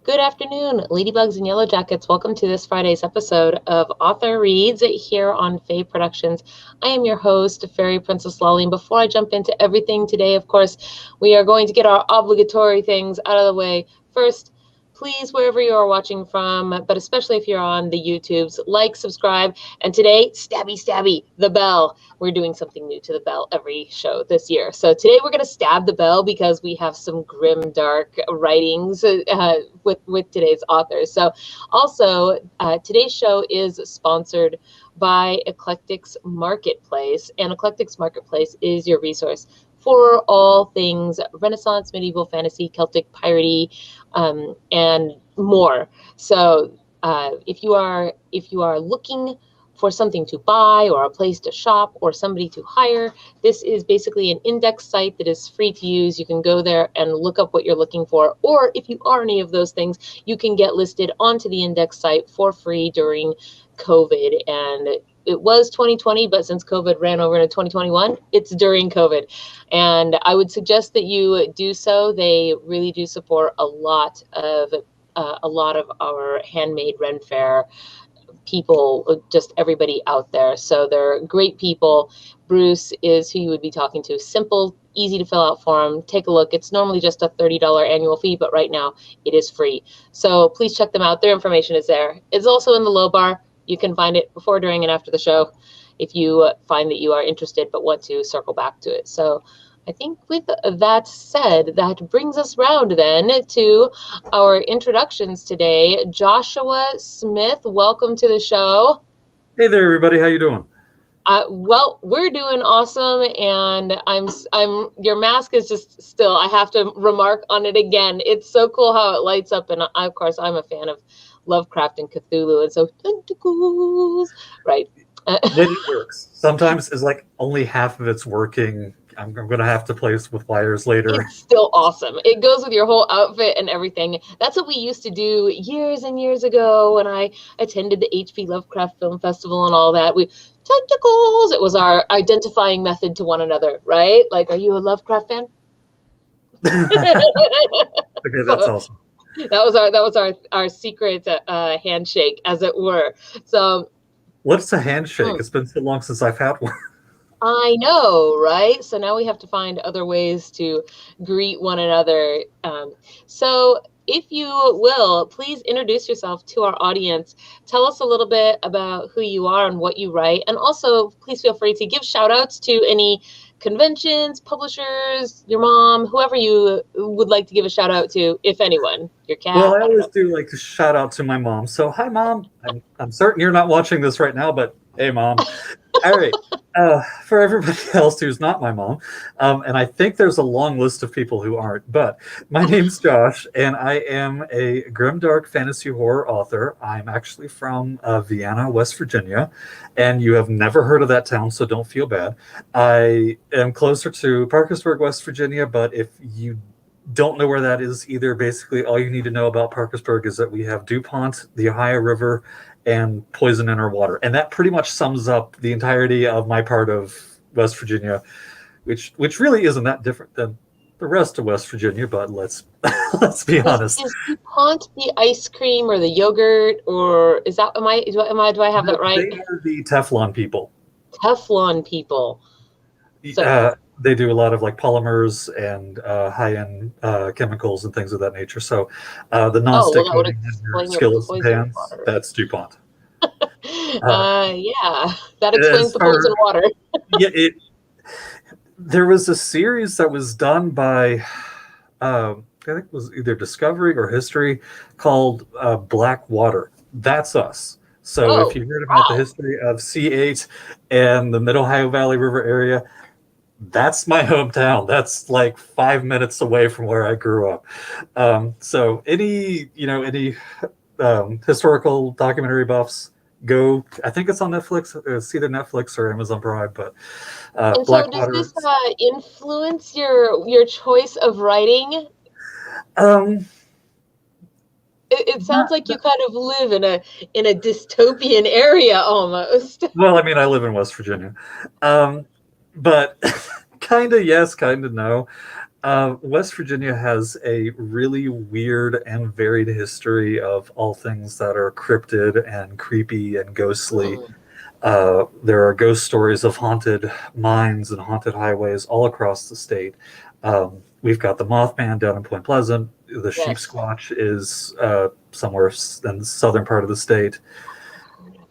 Good afternoon, Ladybugs and Yellow Jackets. Welcome to this Friday's episode of Author Reads here on Fae Productions. I am your host, Fairy Princess Lolly. And before I jump into everything today, of course, we are going to get our obligatory things out of the way. First, please, wherever you are watching from, but especially if you're on the YouTubes, like, subscribe, and today, stabby, the bell. We're doing something new to the bell every show this year. So today we're going to stab the bell because we have some grimdark writings with today's authors. So also, today's show is sponsored by Eclectics Marketplace, and Eclectics Marketplace is your resource for all things Renaissance, medieval, fantasy, Celtic, piratey, and more. So if you are looking for something to buy or a place to shop or somebody to hire, this is basically an index site that is free to use. You can go there and look up what you're looking for. Or if you are any of those things, you can get listed onto the index site for free during COVID. And it was 2020, but since COVID ran over into 2021, it's during COVID. And I would suggest that you do so. They really do support a lot of our handmade Ren Fair people, just everybody out there. So they're great people. Bruce is who you would be talking to. Simple, easy to fill out form. Take a look. It's normally just a $30 annual fee, but right now it is free. So please check them out. Their information is there. It's also in the low bar. You can find it before, during, and after the show if you find that you are interested but want to circle back to it. So I think with that said, that brings us round then to our introductions today. Joshua Smith, welcome to the show. Hey there, everybody. How you doing? Well, we're doing awesome, and I'm. Your mask is just still. I have to remark on it again. It's so cool how it lights up, and of course, I'm a fan of Lovecraft and Cthulhu, and so tentacles, right? When it works. Sometimes it's like only half of it's working. I'm going to have to play with wires later. It's still awesome. It goes with your whole outfit and everything. That's what we used to do years and years ago when I attended the H.P. Lovecraft Film Festival and all that. Tentacles. It was our identifying method to one another, right? Like, are you a Lovecraft fan? Okay, that's awesome. That was our secret handshake, as it were. So, what's a handshake? It's been so long since I've had one. I know, right? So now we have to find other ways to greet one another. So if you will, please introduce yourself to our audience. Tell us a little bit about who you are and what you write. And also, please feel free to give shout outs to any conventions, publishers, your mom, whoever you would like to give a shout out to, if anyone, your cat. Well, I always do like to shout out to my mom. So, hi, Mom. I'm certain you're not watching this right now, but hey, Mom. All right. For everybody else who's not my mom, and I think there's a long list of people who aren't, but my name's Josh, and I am a grimdark fantasy horror author. I'm actually from Vienna, West Virginia, and you have never heard of that town, so don't feel bad. I am closer to Parkersburg, West Virginia, but if you don't know where that is either, basically all you need to know about Parkersburg is that we have DuPont, the Ohio River, and poison in our water. And that pretty much sums up the entirety of my part of West Virginia, which really isn't that different than the rest of West Virginia, but let's be honest. Is DuPont the ice cream or the yogurt, or is that do I have that right? They are the Teflon people. Teflon people. So, they do a lot of like polymers and high-end chemicals and things of that nature. So the non-stick coating in your skillets and pans, that's DuPont. Yeah, that explains the poison water. Yeah, there was a series that was done by, I think it was either Discovery or History, called Black Water. That's us. So if you heard about the history of C8 and the Mid-Ohio Valley River area, that's my hometown. That's like 5 minutes away from where I grew up. So any historical documentary buffs, go. I think it's on Netflix. It's either Netflix or Amazon Prime. But and so does this influence your choice of writing? It sounds like you kind of live in a dystopian area almost. Well, I mean, I live in West Virginia. But kind of yes, kind of no. West Virginia has a really weird and varied history of all things that are cryptid and creepy and ghostly. There are ghost stories of haunted mines and haunted highways all across the state. We've got the Mothman down in Point Pleasant. The Sheep Yes. Squatch is somewhere in the southern part of the state.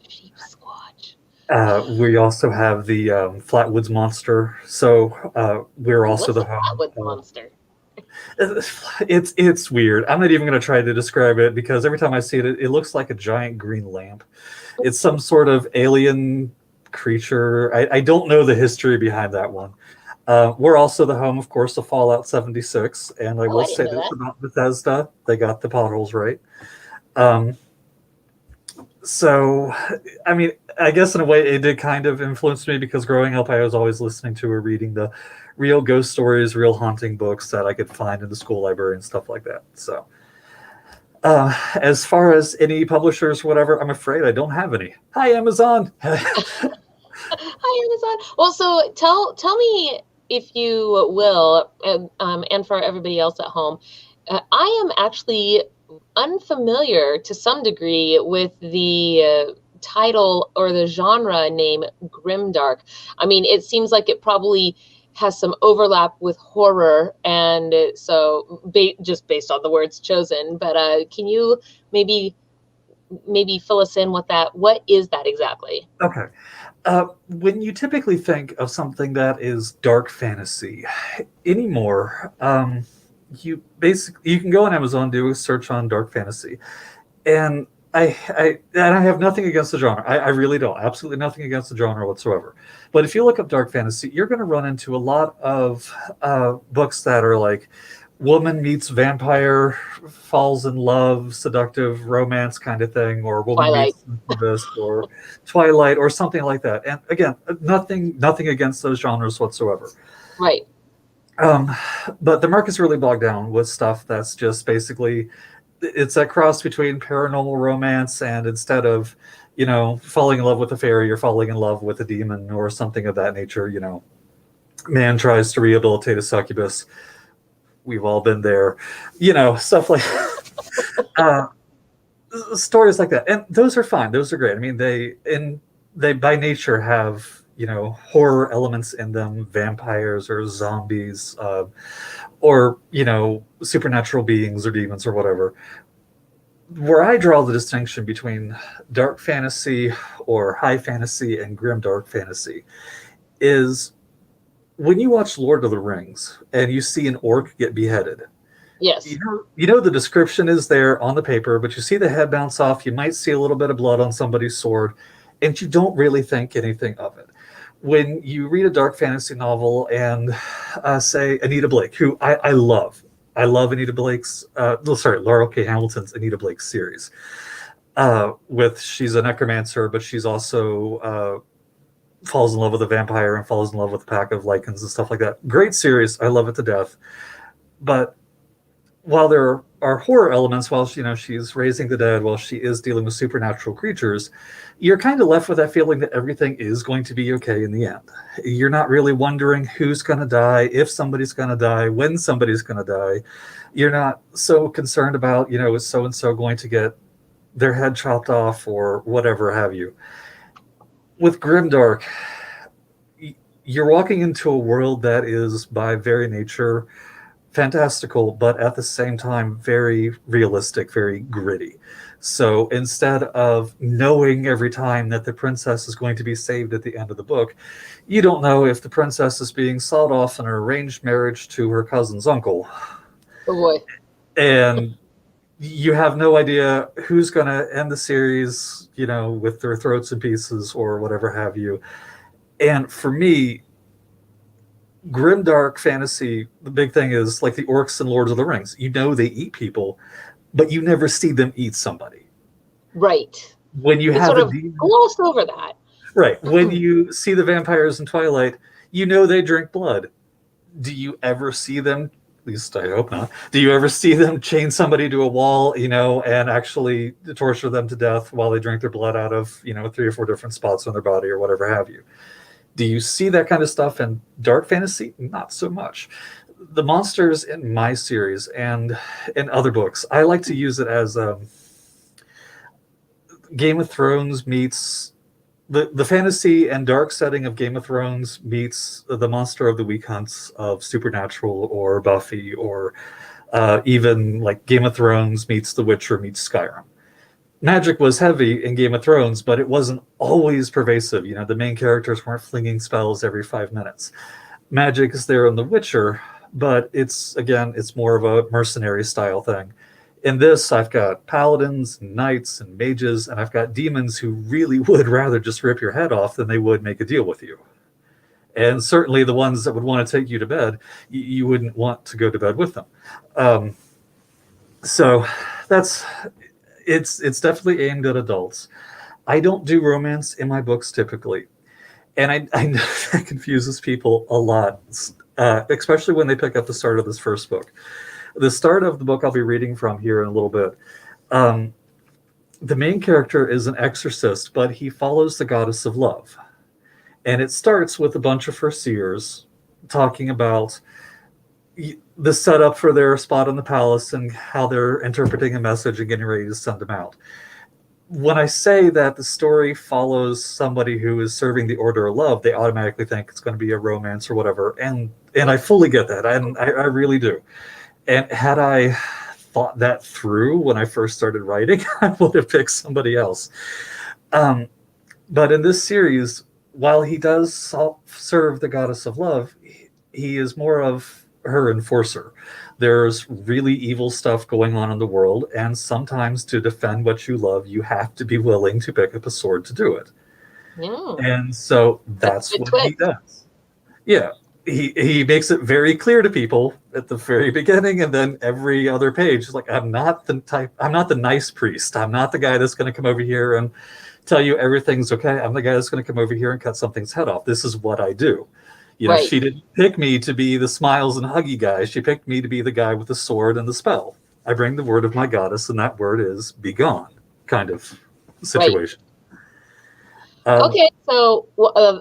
Sheep Squatch. We also have the Flatwoods Monster. So we're also What's the a home Flatwood of... monster? It's weird. I'm not even going to try to describe it because every time I see it, it looks like a giant green lamp. It's some sort of alien creature. I don't know the history behind that one. We're also the home, of course, of Fallout 76, and I Oh, will I didn't say know this that. about Bethesda: they got the potholes right. So, I mean, I guess in a way it did kind of influence me because growing up I was always listening to or reading the real ghost stories, real haunting books that I could find in the school library and stuff like that. So, as far as any publishers, whatever, I'm afraid I don't have any. Hi, Amazon. Hi, Amazon. Well, so tell me, if you will, and for everybody else at home, I am actually unfamiliar to some degree with the title or the genre name Grimdark. I mean, it seems like it probably has some overlap with horror, and so just based on the words chosen. But can you maybe fill us in what is that exactly? Okay. When you typically think of something that is dark fantasy anymore, you can go on Amazon, do a search on dark fantasy, and I have nothing against the genre. I really don't. Absolutely nothing against the genre whatsoever. But if you look up dark fantasy, you're going to run into a lot of books that are like woman meets vampire, falls in love, seductive romance kind of thing, or woman Twilight. meets this, or Twilight, or something like that. And again, nothing against those genres whatsoever. Right. But the market's really bogged down with stuff that's just basically, it's that cross between paranormal romance and instead of, falling in love with a fairy, you're falling in love with a demon or something of that nature. Man tries to rehabilitate a succubus. We've all been there, stuff like stories like that. And those are fine. Those are great. I mean, they by nature have, horror elements in them, vampires or zombies, or, supernatural beings or demons or whatever. Where I draw the distinction between dark fantasy or high fantasy and grim dark fantasy is when you watch Lord of the Rings and you see an orc get beheaded. Yes. The description is there on the paper, but you see the head bounce off. You might see a little bit of blood on somebody's sword, and you don't really think anything of it. When you read a dark fantasy novel and say Anita Blake, who I love Anita Blake's, Laurel K. Hamilton's Anita Blake series. She's a necromancer, but she's also falls in love with a vampire and falls in love with a pack of lichens and stuff like that. Great series. I love it to death. But while there are horror elements, while she's raising the dead, while she is dealing with supernatural creatures, you're kind of left with that feeling that everything is going to be okay in the end. You're not really wondering who's going to die, if somebody's going to die, when somebody's going to die. You're not so concerned about, is so-and-so going to get their head chopped off or whatever have you. With Grimdark, you're walking into a world that is by very nature fantastical, but at the same time very realistic, very gritty. So instead of knowing every time that the princess is going to be saved at the end of the book, you don't know if the princess is being sold off in an arranged marriage to her cousin's uncle. Oh boy. And you have no idea who's going to end the series, with their throats in pieces or whatever have you. And for me, grimdark fantasy, the big thing is like the orcs and Lords of the Rings. They eat people, but you never see them eat somebody. Right. When you have sort a of demon, glossed over that. right? When you see the vampires in Twilight, they drink blood. Do you ever see them? At least I hope not. Do you ever see them chain somebody to a wall, and actually torture them to death while they drink their blood out of, 3 or 4 different spots on their body or whatever have you? Do you see that kind of stuff in dark fantasy? Not so much. the monsters in my series and in other books, I like to use it as Game of Thrones meets the fantasy and dark setting of Game of Thrones meets the monster of the week hunts of Supernatural or Buffy, or even like Game of Thrones meets The Witcher meets Skyrim. Magic was heavy in Game of Thrones, but it wasn't always pervasive. You know, the main characters weren't flinging spells every 5 minutes. Magic is there in The Witcher, but it's more of a mercenary style thing. In this, I've got paladins, and knights, and mages, and I've got demons who really would rather just rip your head off than they would make a deal with you. And certainly the ones that would want to take you to bed, you wouldn't want to go to bed with them. So it's definitely aimed at adults. I don't do romance in my books typically. And I know that confuses people a lot, especially when they pick up the start of this first book. The start of the book I'll be reading from here in a little bit. The main character is an exorcist, but he follows the goddess of love. And it starts with a bunch of first seers talking about the setup for their spot in the palace and how they're interpreting a message and getting ready to send them out. When I say that the story follows somebody who is serving the Order of Love, they automatically think it's going to be a romance or whatever. And I fully get that. And I really do. And had I thought that through when I first started writing, I would have picked somebody else. But in this series, while he does serve the goddess of love, he is more of her enforcer. There's really evil stuff going on in the world, and sometimes to defend what you love, you have to be willing to pick up a sword to do it. Yeah. And so that's what he does. Yeah. He makes it very clear to people at the very beginning, and then every other page, like, I'm not the nice priest. I'm not the guy that's going to come over here and tell you everything's okay. I'm the guy that's going to come over here and cut something's head off. This is what I do. You know, She didn't pick me to be the smiles and huggy guy. She picked me to be the guy with the sword and the spell. I bring the word of my goddess, and that word is be gone, kind of situation. Okay, so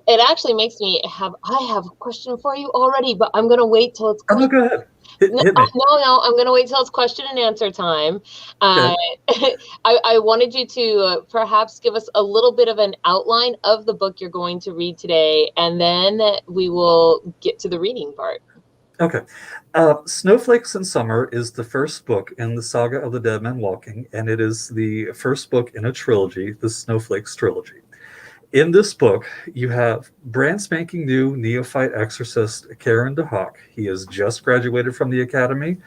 it actually makes me I have a question for you already, but I'm going to wait till it's question. Oh, go ahead. Hit me. No, I'm going to wait till it's question and answer time. Okay. I wanted you to perhaps give us a little bit of an outline of the book you're going to read today, and then we will get to the reading part. Okay. Snowflakes and Summer is the first book in the saga of the Dead Men Walking, and it is the first book in a trilogy, the Snowflakes Trilogy. In this book, you have brand spanking new neophyte exorcist Karen DeHawk. He has just graduated from the academy,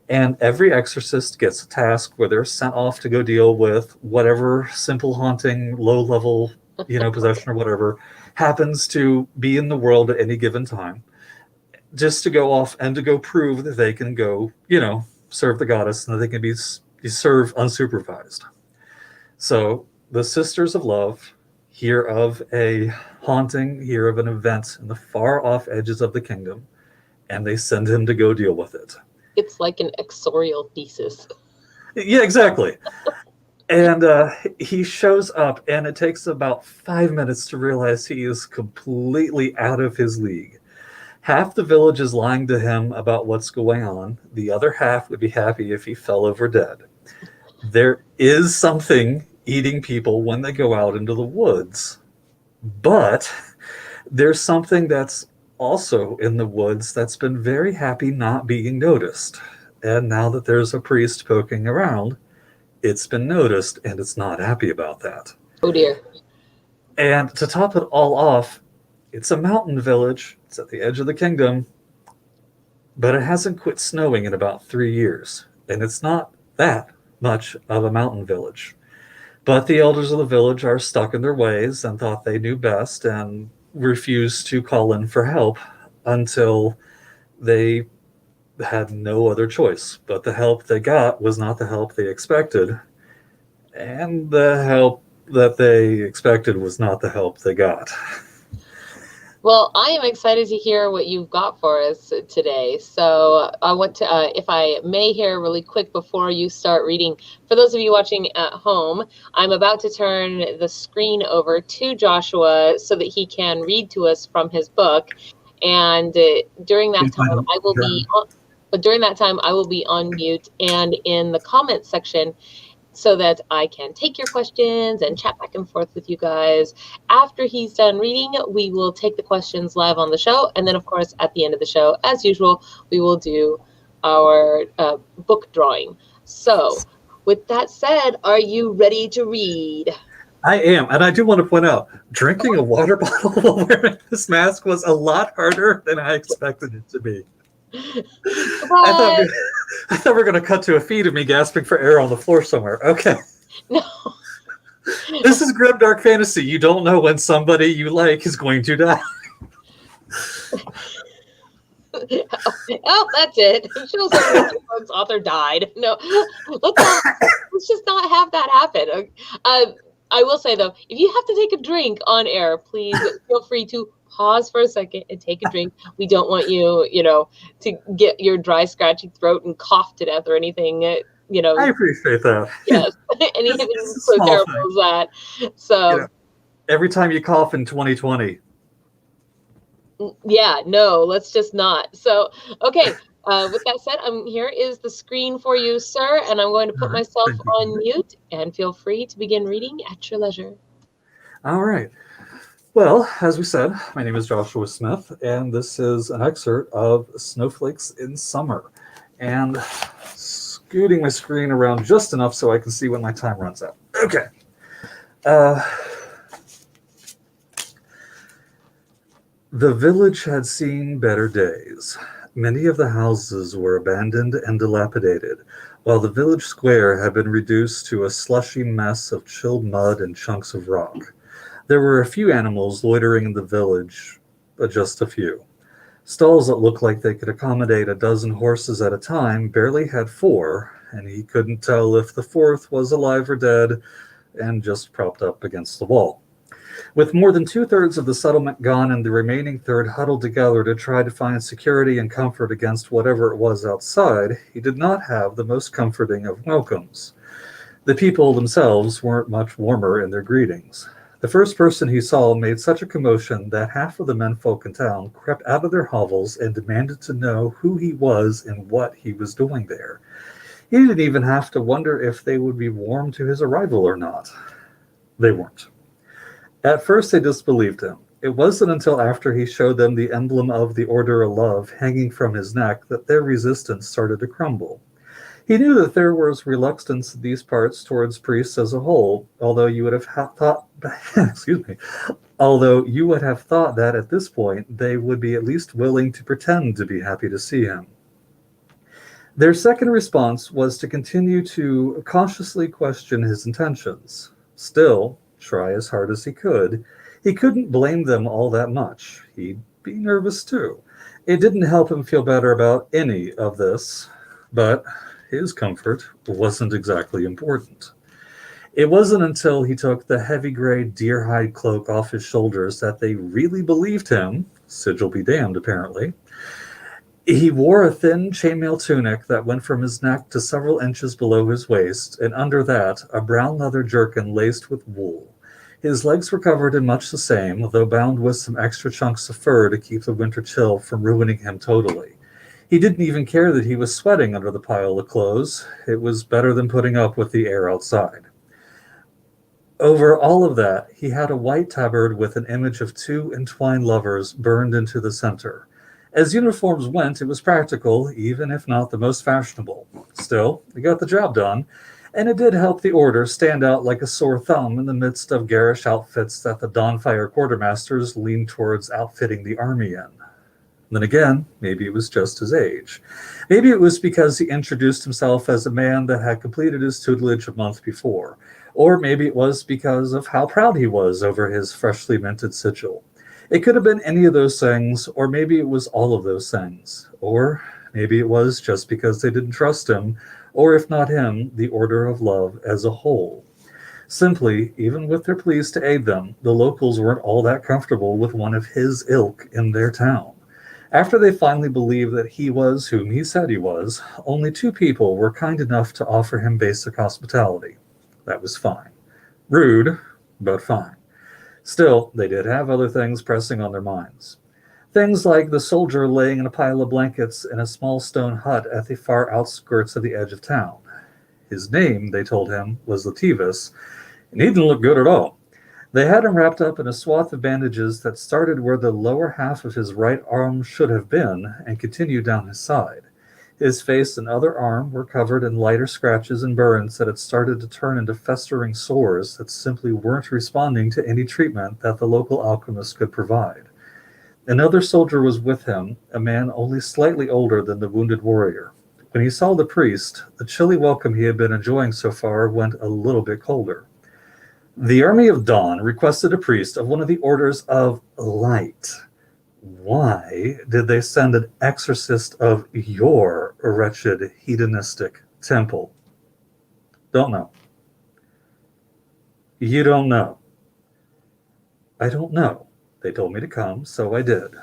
and every exorcist gets a task where they're sent off to go deal with whatever simple haunting, low-level, possession or whatever happens to be in the world at any given time, just to go off and to go prove that they can go, serve the goddess and that they can be served unsupervised. So the Sisters of Love hear of a haunting, hear of an event in the far off edges of the kingdom, and they send him to go deal with it. It's like an exorial thesis. Yeah, exactly. And he shows up, and it takes about 5 minutes to realize he is completely out of his league. Half the village is lying to him about what's going on. The other half would be happy if he fell over dead. There is something eating people when they go out into the woods, but there's something that's also in the woods that's been very happy not being noticed. And now that there's a priest poking around, it's been noticed, and it's not happy about that. Oh dear. And to top it all off, it's a mountain village. It's at the edge of the kingdom, but it hasn't quit snowing in about 3 years, and it's not that much of a mountain village. But the elders of the village are stuck in their ways and thought they knew best and refused to call in for help until they had no other choice. But the help they got was not the help they expected, and the help that they expected was not the help they got. Well, I am excited to hear what you've got for us today. So I want to, if I may here really quick before you start reading, for those of you watching at home, I'm about to turn the screen over to Joshua so that he can read to us from his book. And during that time, I will be on mute and in the comments section, so that I can take your questions and chat back and forth with you guys. After he's done reading, we will take the questions live on the show. And then, of course, at the end of the show, as usual, we will do our book drawing. So with that said, are you ready to read? I am. And I do want to point out, drinking a water bottle while wearing this mask was a lot harder than I expected it to be. I thought we were going to cut to a feed of me gasping for air on the floor somewhere. Okay. No. This is Grimdark Fantasy. You don't know when somebody you like is going to die. Oh, that's it. It shows that the book's author died. No, let's just not have that happen. I will say, though, if you have to take a drink on air, please feel free to pause for a second and take a drink. We don't want you, to get your dry, scratchy throat and cough to death or anything, I appreciate that. Yes, anything so terrible as that. So every time you cough in 2020. Yeah, no, let's just not. So, okay. With that said, here is the screen for you, sir, and I'm going to put myself on mute, and feel free to begin reading at your leisure. All right. Well, as we said, my name is Joshua Smith, and this is an excerpt of Snowflakes in Summer. And scooting my screen around just enough so I can see when my time runs out. Okay. The village had seen better days. Many of the houses were abandoned and dilapidated, while the village square had been reduced to a slushy mess of chilled mud and chunks of rock. There were a few animals loitering in the village, but just a few. Stalls that looked like they could accommodate a dozen horses at a time barely had 4, and he couldn't tell if the 4th was alive or dead and just propped up against the wall. With more than 2/3 of the settlement gone and the remaining third huddled together to try to find security and comfort against whatever it was outside, he did not have the most comforting of welcomes. The people themselves weren't much warmer in their greetings. The first person he saw made such a commotion that half of the menfolk in town crept out of their hovels and demanded to know who he was and what he was doing there. He didn't even have to wonder if they would be warm to his arrival or not. They weren't. At first, they disbelieved him. It wasn't until after he showed them the emblem of the Order of Love hanging from his neck that their resistance started to crumble. He knew that there was reluctance in these parts towards priests as a whole, although you would have thought that at this point they would be at least willing to pretend to be happy to see him. Their second response was to continue to cautiously question his intentions. Still, try as hard as he couldn't blame them all that much. He'd be nervous too. It didn't help him feel better about any of this, but his comfort wasn't exactly important. It wasn't until he took the heavy gray deer hide cloak off his shoulders that they really believed him, sigil be damned apparently. He wore a thin chainmail tunic that went from his neck to several inches below his waist, and under that, a brown leather jerkin laced with wool. His legs were covered in much the same, though bound with some extra chunks of fur to keep the winter chill from ruining him totally. He didn't even care that he was sweating under the pile of clothes. It was better than putting up with the air outside. Over all of that, he had a white tabard with an image of 2 entwined lovers burned into the center. As uniforms went, it was practical, even if not the most fashionable. Still, it got the job done, and it did help the order stand out like a sore thumb in the midst of garish outfits that the Dawnfire quartermasters leaned towards outfitting the army in. Then again, maybe it was just his age. Maybe it was because he introduced himself as a man that had completed his tutelage a month before. Or maybe it was because of how proud he was over his freshly minted sigil. It could have been any of those things, or maybe it was all of those things. Or maybe it was just because they didn't trust him, or if not him, the Order of Love as a whole. Simply, even with their pleas to aid them, the locals weren't all that comfortable with one of his ilk in their town. After they finally believed that he was whom he said he was, only 2 people were kind enough to offer him basic hospitality. That was fine. Rude, but fine. Still, they did have other things pressing on their minds. Things like the soldier laying in a pile of blankets in a small stone hut at the far outskirts of the edge of town. His name, they told him, was Lativus, and he didn't look good at all. They had him wrapped up in a swath of bandages that started where the lower half of his right arm should have been and continued down his side. His face and other arm were covered in lighter scratches and burns that had started to turn into festering sores that simply weren't responding to any treatment that the local alchemist could provide. Another soldier was with him, a man only slightly older than the wounded warrior. When he saw the priest, the chilly welcome he had been enjoying so far went a little bit colder. The Army of Dawn requested a priest of one of the Orders of Light. Why did they send an exorcist of your wretched hedonistic temple? Don't know. You don't know. I don't know. They told me to come, so I did.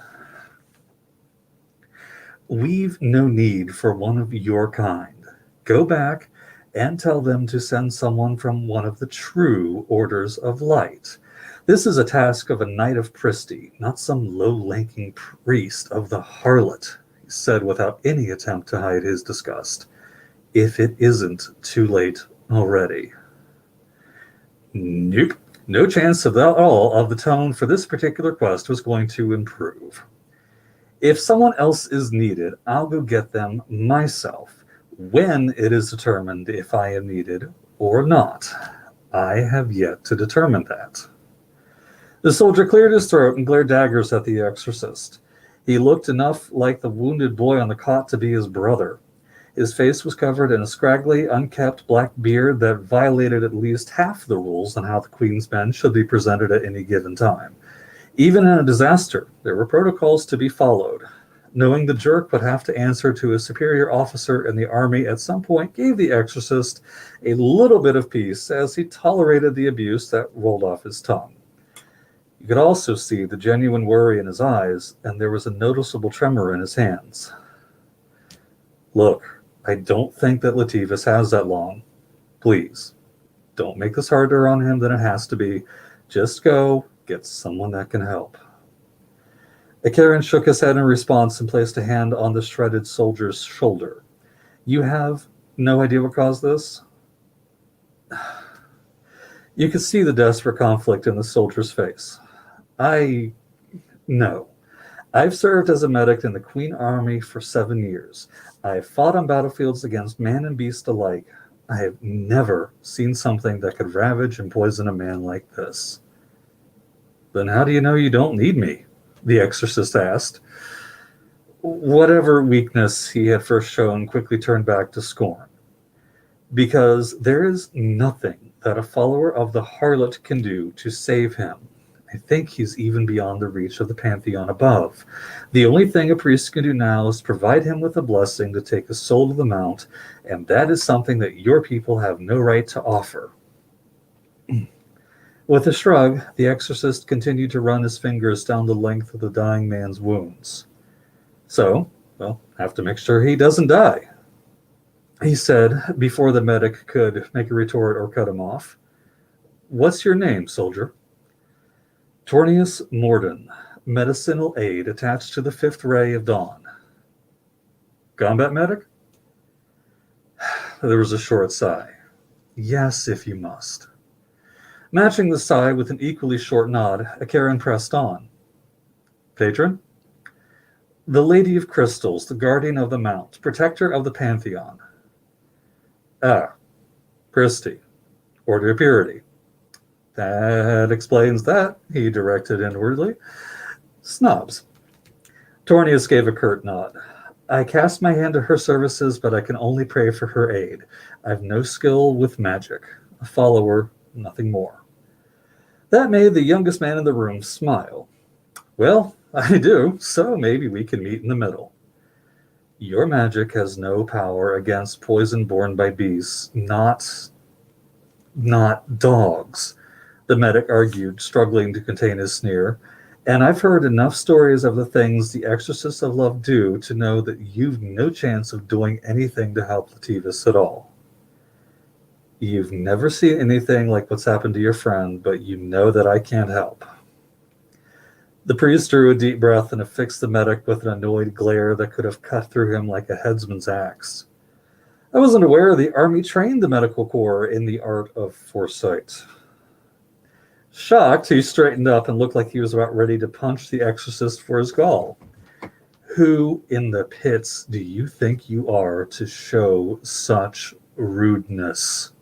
We've no need for one of your kind. Go back and tell them to send someone from one of the true Orders of Light. This is a task of a Knight of Pristi, not some low-ranking priest of the harlot, he said without any attempt to hide his disgust. If it isn't too late already. Nope. No chance at all of the tone for this particular quest was going to improve. If someone else is needed, I'll go get them myself, when it is determined if I am needed or not. I have yet to determine that. The soldier cleared his throat and glared daggers at the exorcist. He looked enough like the wounded boy on the cot to be his brother. His face was covered in a scraggly, unkempt black beard that violated at least half the rules on how the Queen's men should be presented at any given time. Even in a disaster, there were protocols to be followed. Knowing the jerk would have to answer to a superior officer in the army at some point gave the exorcist a little bit of peace as he tolerated the abuse that rolled off his tongue. You could also see the genuine worry in his eyes, and there was a noticeable tremor in his hands. Look, I don't think that Lativus has that long. Please, don't make this harder on him than it has to be. Just go get someone that can help. Akaran shook his head in response and placed a hand on the shredded soldier's shoulder. You have no idea what caused this? You could see the desperate conflict in the soldier's face. No. I've served as a medic in the Queen Army for 7 years. I've fought on battlefields against man and beast alike. I have never seen something that could ravage and poison a man like this. Then how do you know you don't need me? The exorcist asked. Whatever weakness he had first shown quickly turned back to scorn. Because there is nothing that a follower of the harlot can do to save him. I think he's even beyond the reach of the pantheon above. The only thing a priest can do now is provide him with a blessing to take his soul to the mount, and that is something that your people have no right to offer. With a shrug, the exorcist continued to run his fingers down the length of the dying man's wounds. So, have to make sure he doesn't die, he said, before the medic could make a retort or cut him off. What's your name, soldier? Tornius Morden, medicinal aid attached to the 5th Ray of Dawn. Combat medic? There was a short sigh. Yes, if you must. Matching the sigh with an equally short nod, Akaran pressed on. Patron? The Lady of Crystals, the Guardian of the Mount, Protector of the Pantheon. Ah, Pristi, Order of Purity. That explains that, he directed inwardly. Snobs. Tornius gave a curt nod. I cast my hand to her services, but I can only pray for her aid. I've no skill with magic. A follower, nothing more. That made the youngest man in the room smile. Well, I do, so maybe we can meet in the middle. Your magic has no power against poison borne by beasts, not dogs, the medic argued, struggling to contain his sneer. And I've heard enough stories of the things the exorcists of love do to know that you've no chance of doing anything to help Lativus at all. You've never seen anything like what's happened to your friend, but you know that I can't help. The priest drew a deep breath and affixed the medic with an annoyed glare that could have cut through him like a headsman's axe. I wasn't aware the army trained the medical corps in the art of foresight. Shocked, he straightened up and looked like he was about ready to punch the exorcist for his gall. Who in the pits do you think you are to show such rudeness?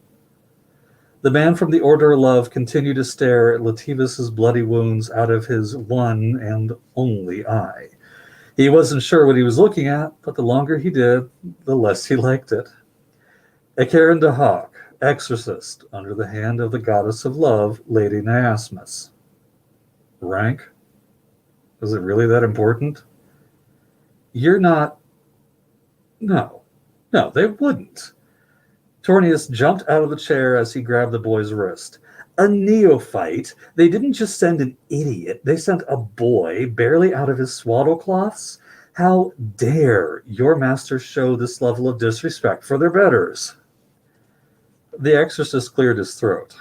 The man from the Order of Love continued to stare at Lativis's bloody wounds out of his one and only eye. He wasn't sure what he was looking at, but the longer he did, the less he liked it. Ekarin de Hawk, exorcist, under the hand of the goddess of love, Lady Nyasmus. Rank? Was it really that important? You're not... No, they wouldn't. Tornius jumped out of the chair as he grabbed the boy's wrist. A neophyte? They didn't just send an idiot. They sent a boy barely out of his swaddlecloths? How dare your masters show this level of disrespect for their betters? The exorcist cleared his throat.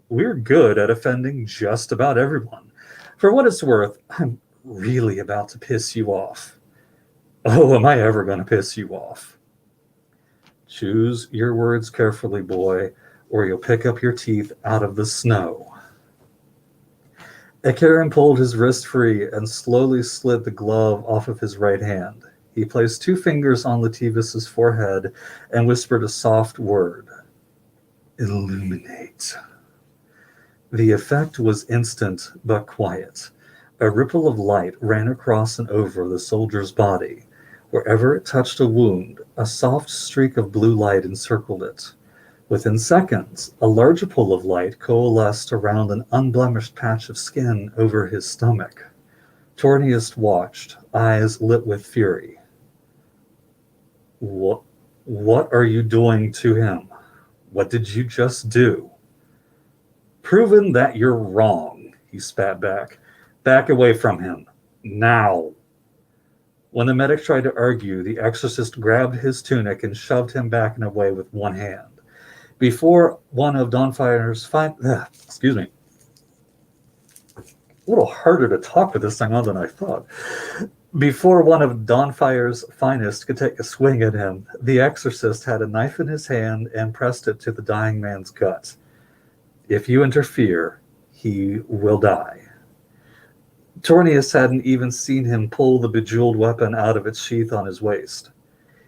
We're good at offending just about everyone. For what it's worth, I'm really about to piss you off. Oh, am I ever going to piss you off? Choose your words carefully, boy, or you'll pick up your teeth out of the snow. Ekarin pulled his wrist free and slowly slid the glove off of his right hand. He placed 2 fingers on Lativis's forehead and whispered a soft word. Illuminate. The effect was instant but quiet. A ripple of light ran across and over the soldier's body. Wherever it touched a wound, a soft streak of blue light encircled it. Within seconds, a larger pool of light coalesced around an unblemished patch of skin over his stomach. Tornius watched, eyes lit with fury. What are you doing to him? What did you just do? Proven that you're wrong, he spat back. Back away from him. Now. When the medic tried to argue, the exorcist grabbed his tunic and shoved him back and away with one hand. Before one of Dawnfire's excuse me. A little harder to talk with this thing on than I thought. Before one of Dawnfire's finest could take a swing at him, the exorcist had a knife in his hand and pressed it to the dying man's gut. If you interfere, he will die. Tornius hadn't even seen him pull the bejeweled weapon out of its sheath on his waist.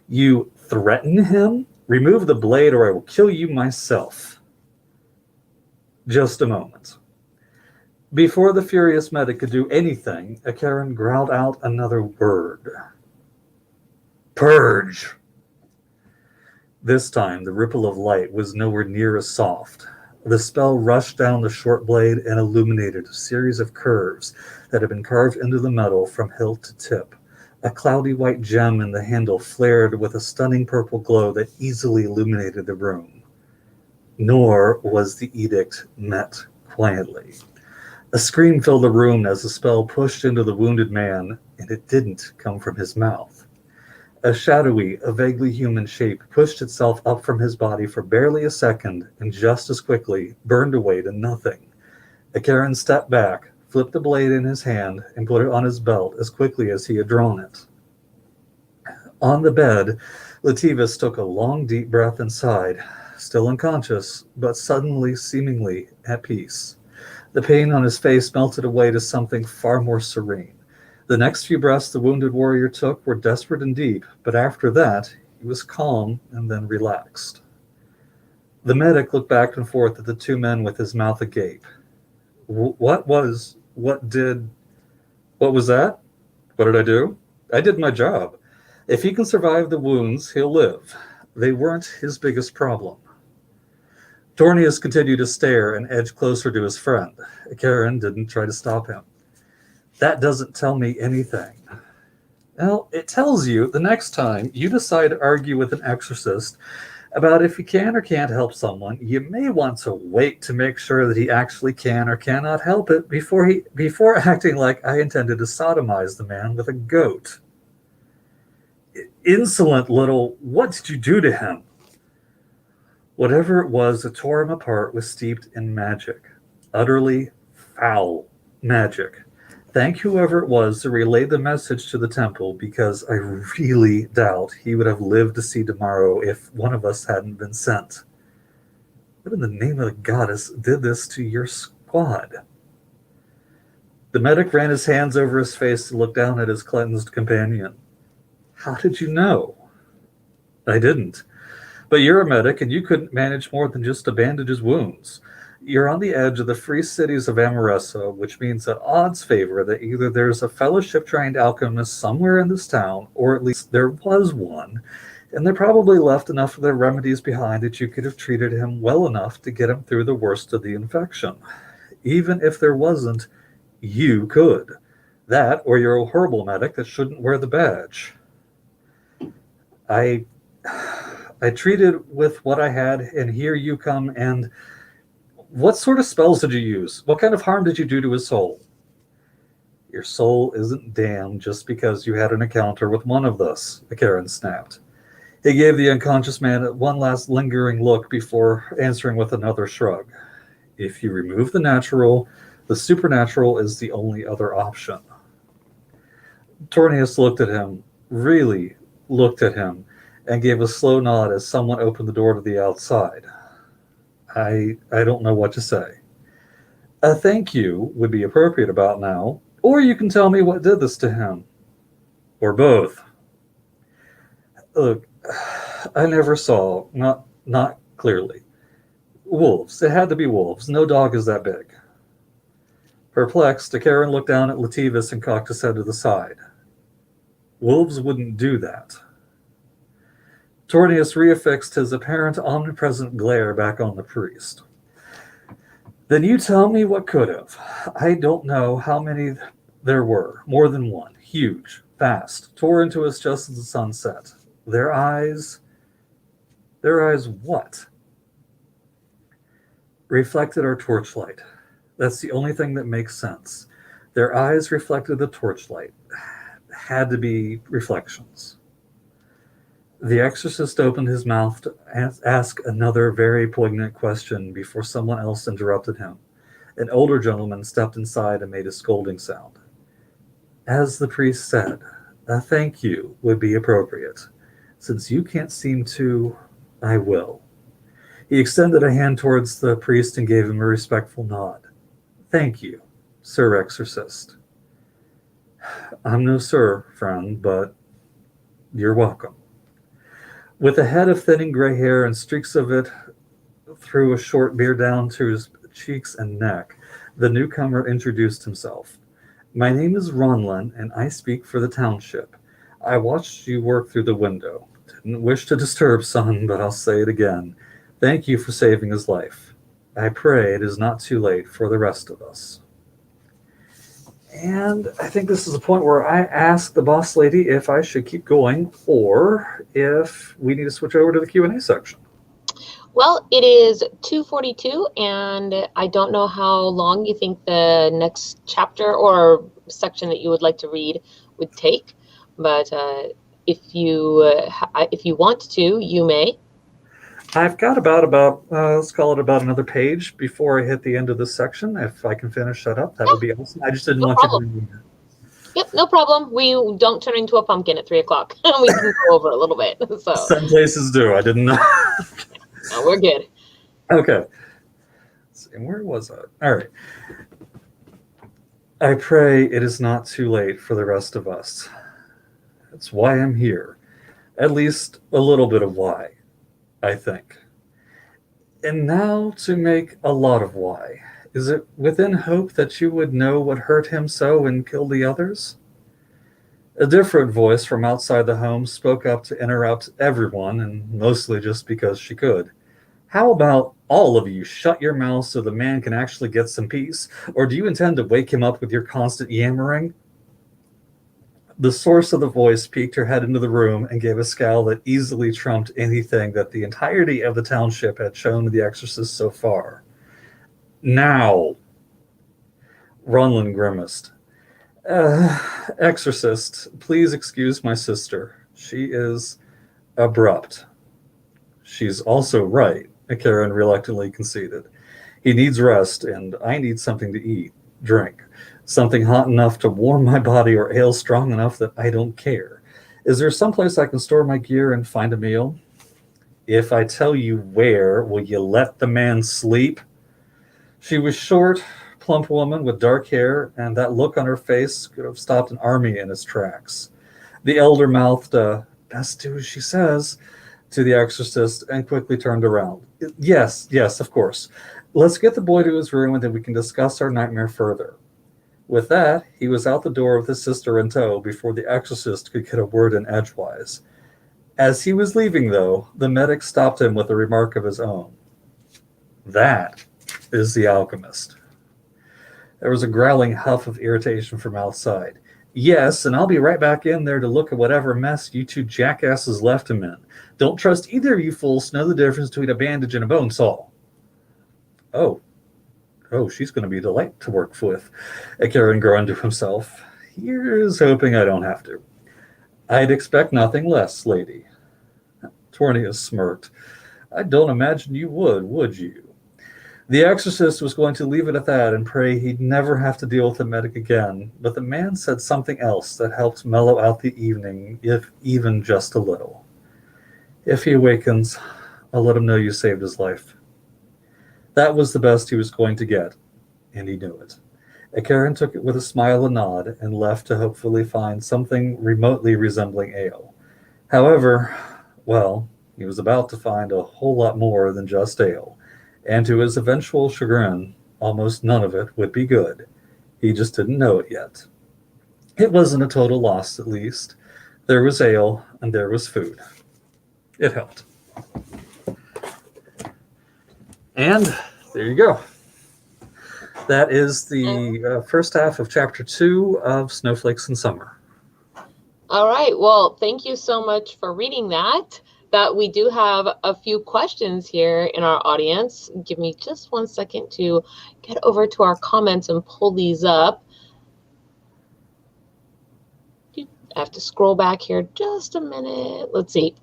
You threaten him? Remove the blade or I will kill you myself. Just a moment. Before the furious medic could do anything, Ekarin growled out another word. Purge! This time, the ripple of light was nowhere near as soft. The spell rushed down the short blade and illuminated a series of curves that had been carved into the metal from hilt to tip. A cloudy white gem in the handle flared with a stunning purple glow that easily illuminated the room. Nor was the edict met quietly. A scream filled the room as the spell pushed into the wounded man, and it didn't come from his mouth. A shadowy, a vaguely human shape pushed itself up from his body for barely a second, and just as quickly burned away to nothing. Ekarin stepped back, flipped the blade in his hand, and put it on his belt as quickly as he had drawn it. On the bed, Lativis took a long, deep breath and sighed, still unconscious, but suddenly, seemingly, at peace. The pain on his face melted away to something far more serene. The next few breaths the wounded warrior took were desperate and deep, but after that, he was calm and then relaxed. The medic looked back and forth at the 2 men with his mouth agape. What was that? What did I do? I did my job. If he can survive the wounds, he'll live. They weren't his biggest problem. Tornius continued to stare and edge closer to his friend. Ekarin didn't try to stop him. That doesn't tell me anything. Well, it tells you the next time you decide to argue with an exorcist about if he can or can't help someone, you may want to wait to make sure that he actually can or cannot help it before acting like I intended to sodomize the man with a goat. Insolent little, what did you do to him? Whatever it was that tore him apart was steeped in magic. Utterly foul magic. Thank whoever it was that relayed the message to the temple, because I really doubt he would have lived to see tomorrow if one of us hadn't been sent. What in the name of the goddess did this to your squad? The medic ran his hands over his face to look down at his cleansed companion. How did you know? I didn't. But you're a medic, and you couldn't manage more than just to bandage his wounds. You're on the edge of the free cities of Amaressa, which means that odds favor that either there's a fellowship-trained alchemist somewhere in this town, or at least there was one, and they probably left enough of their remedies behind that you could have treated him well enough to get him through the worst of the infection. Even if there wasn't, you could. That, or you're a horrible medic that shouldn't wear the badge. I treated with what I had, and here you come, and... What sort of spells did you use? What kind of harm did you do to his soul? Your soul isn't damned just because you had an encounter with one of us, Karen snapped. He gave the unconscious man one last lingering look before answering with another shrug. If you remove the natural, the supernatural is the only other option. Tornius looked at him, really looked at him, and gave a slow nod as someone opened the door to the outside. I don't know what to say. A thank you would be appropriate about now, or you can tell me what did this to him. Or both. Look, I never saw, not clearly. Wolves. It had to be wolves. No dog is that big. Perplexed, Karen looked down at Lativis and cocked his head to the side. Wolves wouldn't do that. Tornius reaffixed his apparent omnipresent glare back on the priest. Then you tell me what could have. I don't know how many there were. More than one. Huge. Fast. Tore into us just as the sun set. Their eyes what? Reflected our torchlight. That's the only thing that makes sense. Their eyes reflected the torchlight. Had to be reflections. The exorcist opened his mouth to ask another very poignant question before someone else interrupted him. An older gentleman stepped inside and made a scolding sound. As the priest said, a thank you would be appropriate. Since you can't seem to, I will. He extended a hand towards the priest and gave him a respectful nod. Thank you, Sir Exorcist. I'm no sir, friend, but you're welcome. With a head of thinning gray hair and streaks of it through a short beard down to his cheeks and neck, the newcomer introduced himself. My name is Ronlin, and I speak for the township. I watched you work through the window. Didn't wish to disturb, son, but I'll say it again. Thank you for saving his life. I pray it is not too late for the rest of us. And I think this is the point where I ask the boss lady if I should keep going or if we need to switch over to the Q&A section. Well, it is 2:42, and I don't know how long you think the next chapter or section that you would like to read would take, but if you want to, you may. I've got about let's call it about another page before I hit the end of this section. If I can finish that up, that would be awesome. I just didn't want you to read it. Yep, no problem. We don't turn into a pumpkin at 3 o'clock. We can go over a little bit. So some places do. I didn't know. No, we're good. Okay. Let's see, where was I? All right. I pray it is not too late for the rest of us. That's why I'm here. At least a little bit of why, I think. And now to make a lot of why. Is it within hope that you would know what hurt him so and kill the others? A different voice from outside the home spoke up to interrupt everyone, and mostly just because she could. How about all of you shut your mouths so the man can actually get some peace? Or do you intend to wake him up with your constant yammering? The source of the voice peeked her head into the room and gave a scowl that easily trumped anything that the entirety of the township had shown to the exorcist so far. Now, Ronlin grimaced. Exorcist, please excuse my sister. She is abrupt. She's also right, Karen reluctantly conceded. He needs rest, and I need something to eat. drink. Something hot enough to warm my body or ale strong enough that I don't care. Is there someplace I can store my gear and find a meal? If I tell you where, will you let the man sleep? She was short, plump woman with dark hair, and that look on her face could have stopped an army in its tracks. The elder mouthed, best do as she says, to the exorcist and quickly turned around. Yes, of course. Let's get the boy to his room and then we can discuss our nightmare further. With that, he was out the door with his sister in tow before the exorcist could get a word in edgewise. As he was leaving, though, the medic stopped him with a remark of his own. That is the alchemist. There was a growling huff of irritation from outside. Yes, and I'll be right back in there to look at whatever mess you two jackasses left him in. Don't trust either of you fools to know the difference between a bandage and a bone saw. Oh, she's going to be a delight to work with, Karen groaned to himself. Here's hoping I don't have to. I'd expect nothing less, lady. Tornius smirked. I don't imagine you would you? The exorcist was going to leave it at that and pray he'd never have to deal with the medic again, but the man said something else that helped mellow out the evening, if even just a little. If he awakens, I'll let him know you saved his life. That was the best he was going to get, and he knew it. Karen took it with a smile and nod and left to hopefully find something remotely resembling ale. However, well, he was about to find a whole lot more than just ale, and to his eventual chagrin, almost none of it would be good. He just didn't know it yet. It wasn't a total loss, at least. There was ale, and there was food. It helped. And there you go. That is the first half of Chapter 2 of Snowflakes and Summer. All right. Well, thank you so much for reading that. That we do have a few questions here in our audience. Give me just 1 second to get over to our comments and pull these up. I have to scroll back here just a minute. Let's see.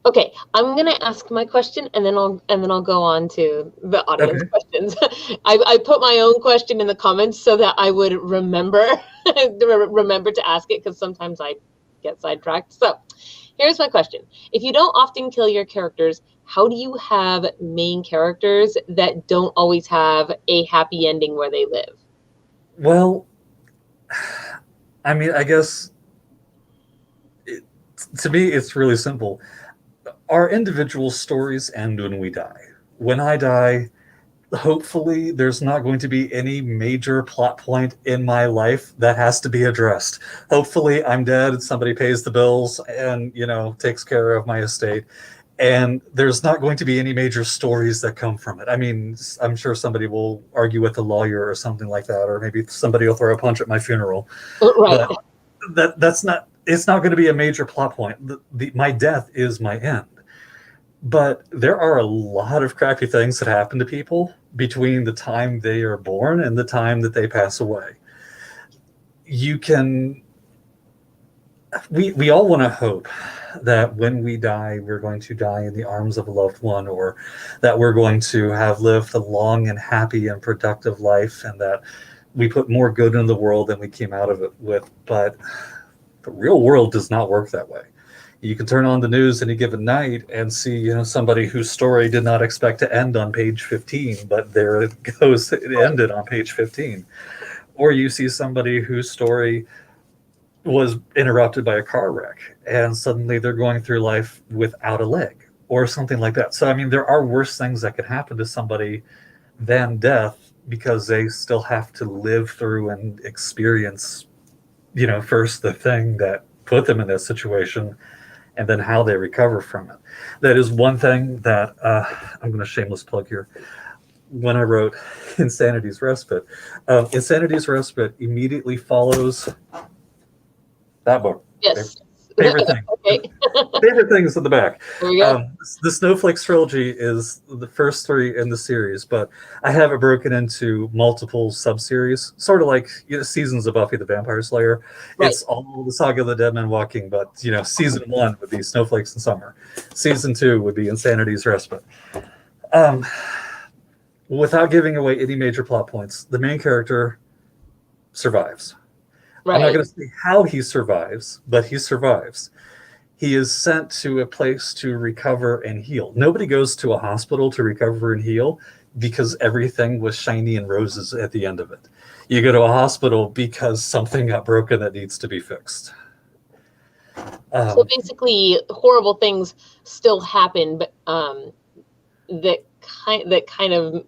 Okay, I'm gonna ask my question and then I'll go on to the audience questions. I put my own question in the comments so that I would remember to ask it, because sometimes I get sidetracked. So here's my question. If you don't often kill your characters, how do you have main characters that don't always have a happy ending where they live? Well, I mean, I guess to me it's really simple. Our individual stories end when we die. When I die, hopefully there's not going to be any major plot point in my life that has to be addressed. Hopefully I'm dead and somebody pays the bills and, takes care of my estate. And there's not going to be any major stories that come from it. I mean, I'm sure somebody will argue with a lawyer or something like that, or maybe somebody will throw a punch at my funeral. Right. But it's not going to be a major plot point. My death is my end. But there are a lot of crappy things that happen to people between the time they are born and the time that they pass away. We all want to hope that when we die, we're going to die in the arms of a loved one, or that we're going to have lived a long and happy and productive life, and that we put more good in the world than we came out of it with. But the real world does not work that way. You can turn on the news any given night and see, somebody whose story did not expect to end on page 15, but there it goes, it ended on page 15. Or you see somebody whose story was interrupted by a car wreck, and suddenly they're going through life without a leg, or something like that. So, I mean, there are worse things that could happen to somebody than death, because they still have to live through and experience, first the thing that put them in that situation, and then how they recover from it. That is one thing that I'm going to shameless plug here. When I wrote Insanity's Respite, Insanity's Respite immediately follows that book. Yes. Favorite thing. Okay. Favorite things in the back. There we go. The Snowflakes Trilogy is the first 3 in the series, but I have it broken into multiple sub-series, sort of like seasons of Buffy the Vampire Slayer. Right. It's all the Saga of the Dead Men Walking, but season 1 would be Snowflakes and Summer. Season 2 would be Insanity's Respite. without giving away any major plot points, the main character survives. I'm not Right. going to say how he survives, but he survives. He is sent to a place to recover and heal. Nobody goes to a hospital to recover and heal because everything was shiny and roses at the end of it. You go to a hospital because something got broken that needs to be fixed. So basically, horrible things still happen, but that kind of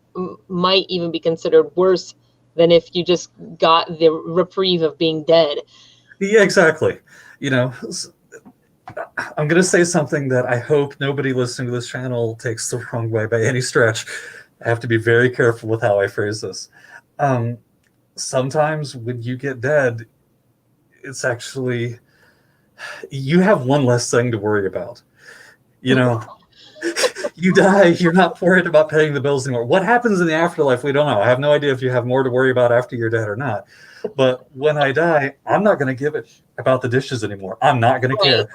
might even be considered worse than if you just got the reprieve of being dead. Yeah, exactly. You know, I'm going to say something that I hope nobody listening to this channel takes the wrong way by any stretch. I have to be very careful with how I phrase this. Sometimes when you get dead, it's actually, you have one less thing to worry about. You know, you die, you're not worried about paying the bills anymore. What happens in the afterlife, we don't know. I have no idea if you have more to worry about after you're dead or not. But when I die, I'm not going to give it about the dishes anymore. I'm not going to care.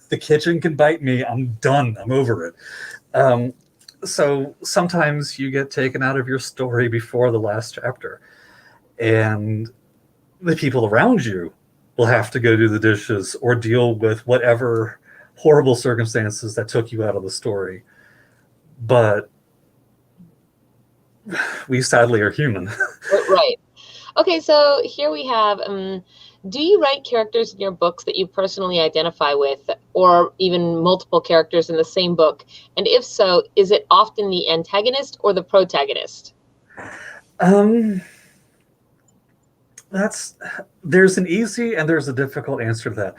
The kitchen can bite me. I'm done. I'm over it. So sometimes you get taken out of your story before the last chapter, and the people around you will have to go do the dishes or deal with whatever horrible circumstances that took you out of the story. But we sadly are human. Right. Okay, so here we have, do you write characters in your books that you personally identify with, or even multiple characters in the same book? And if so, is it often the antagonist or the protagonist? There's an easy and there's a difficult answer to that.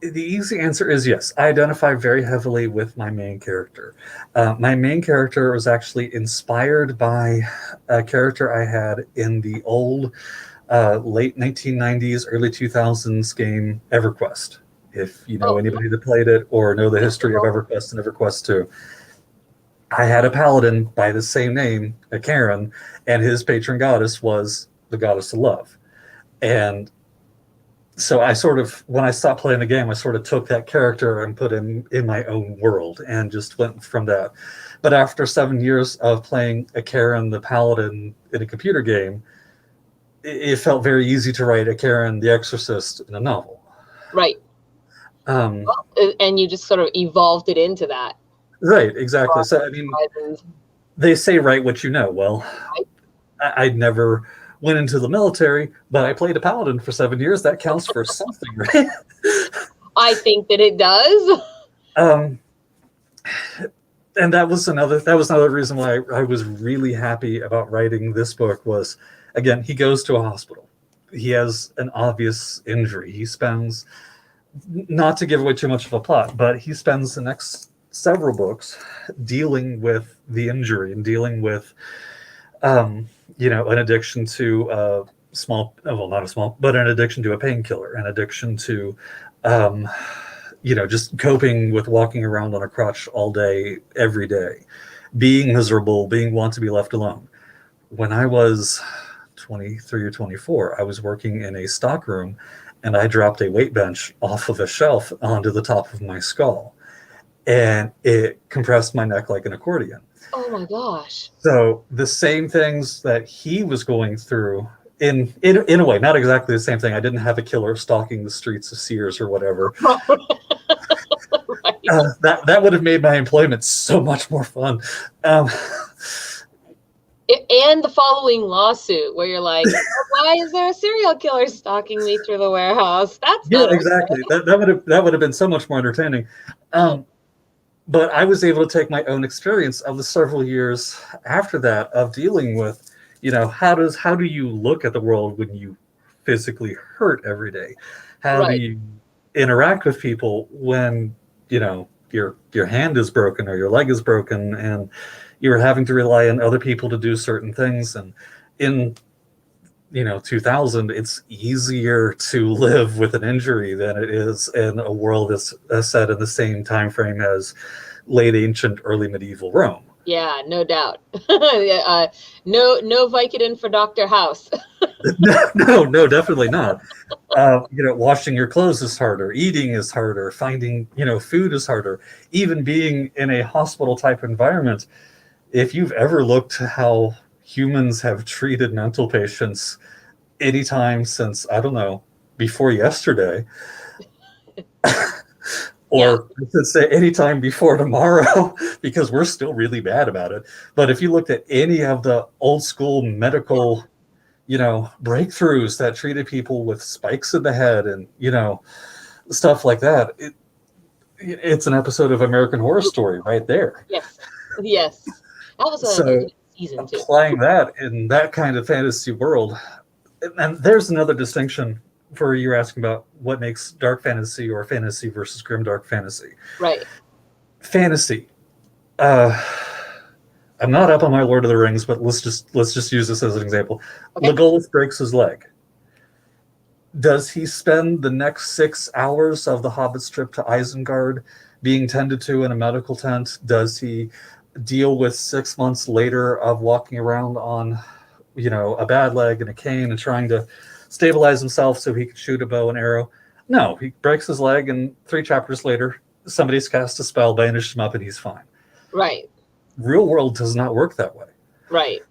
The easy answer is yes. I identify very heavily with my main character. My main character was actually inspired by a character I had in the old late 1990s, early 2000s game EverQuest. If you know anybody that played it or know the history of EverQuest and EverQuest 2. I had a paladin by the same name, a Karen, and his patron goddess was the goddess of love. And so I sort of, when I stopped playing the game, I sort of took that character and put him in my own world and just went from that. But after 7 years of playing a Karen the Paladin in a computer game, it felt very easy to write a Karen the Exorcist in a novel. Right. And you just sort of evolved it into that. Right, exactly. So, I mean, they say write what you know. Well, I never went into the military, but I played a paladin for 7 years. That counts for something, right? I think that it does. And that was another reason why I was really happy about writing this book was, again, he goes to a hospital. He has an obvious injury. He spends, not to give away too much of a plot, but he spends the next several books dealing with the injury and dealing with an addiction to an addiction to a painkiller, an addiction to, just coping with walking around on a crutch all day, every day, being miserable, want to be left alone. When I was 23 or 24, I was working in a stockroom and I dropped a weight bench off of a shelf onto the top of my skull, and it compressed my neck like an accordion. Oh my gosh. So the same things that he was going through, in a way, not exactly the same thing. I didn't have a killer stalking the streets of Sears or whatever. Right. That would have made my employment so much more fun. And the following lawsuit where you're like, why is there a serial killer stalking me through the warehouse? That's exactly. That would have been so much more entertaining. But I was able to take my own experience of the several years after that of dealing with, how do you look at the world when you physically hurt every day? How do you interact with people when, your hand is broken or your leg is broken and you're having to rely on other people to do certain things? And in 2000, it's easier to live with an injury than it is in a world that's set in the same time frame as late ancient, early medieval Rome. Yeah, no doubt. No Vicodin for Dr. House. No, definitely not. Washing your clothes is harder. Eating is harder. Finding, food is harder. Even being in a hospital type environment, if you've ever looked how humans have treated mental patients anytime since, I don't know, before yesterday. Or I should say anytime before tomorrow, because we're still really bad about it. But if you looked at any of the old school medical, breakthroughs that treated people with spikes in the head and, stuff like that, it's an episode of American Horror Story right there. Yes. That was So season 2. Applying that in that kind of fantasy world, and there's another distinction for you're asking about what makes dark fantasy or fantasy versus grimdark fantasy. Right. Fantasy. I'm not up on my Lord of the Rings, but let's just use this as an example. Okay. Legolas breaks his leg. Does he spend the next 6 hours of the Hobbit's trip to Isengard being tended to in a medical tent? Does he deal with 6 months later of walking around on, a bad leg and a cane and trying to stabilize himself so he could shoot a bow and arrow? No, he breaks his leg, and 3 chapters later, somebody's cast a spell, bandaged him up, and he's fine. Right. Real world does not work that way. Right.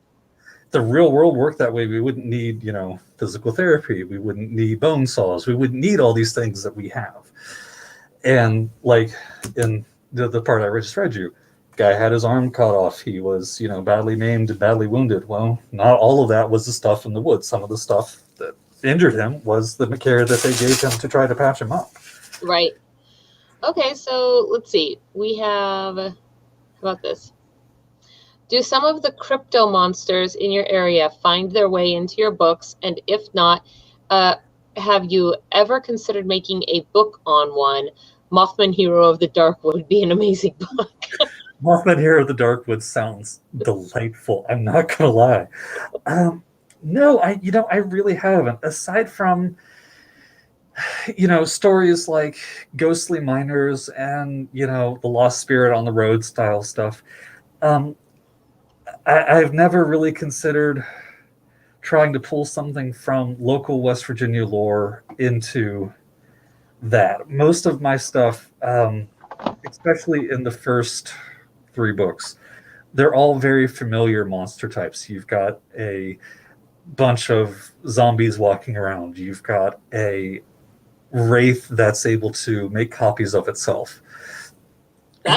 The real world worked that way. We wouldn't need, physical therapy. We wouldn't need bone saws. We wouldn't need all these things that we have. And like in the part I just read you, guy had his arm cut off. He was, badly maimed and badly wounded. Well, not all of that was the stuff in the woods. Some of the stuff that injured him was the care that they gave him to try to patch him up. Right. Okay, so let's see. We have, how about this? Do some of the crypto monsters in your area find their way into your books? And if not, have you ever considered making a book on one? Mothman Hero of the Darkwood would be an amazing book. Mothman Hero of the Darkwood sounds delightful. I'm not going to lie. No, I really haven't. Aside from, stories like Ghostly Miners and, The Lost Spirit on the Road style stuff. I've never really considered trying to pull something from local West Virginia lore into that. Most of my stuff, especially in the first 3 books, they're all very familiar monster types. You've got a bunch of zombies walking around. You've got a wraith that's able to make copies of itself.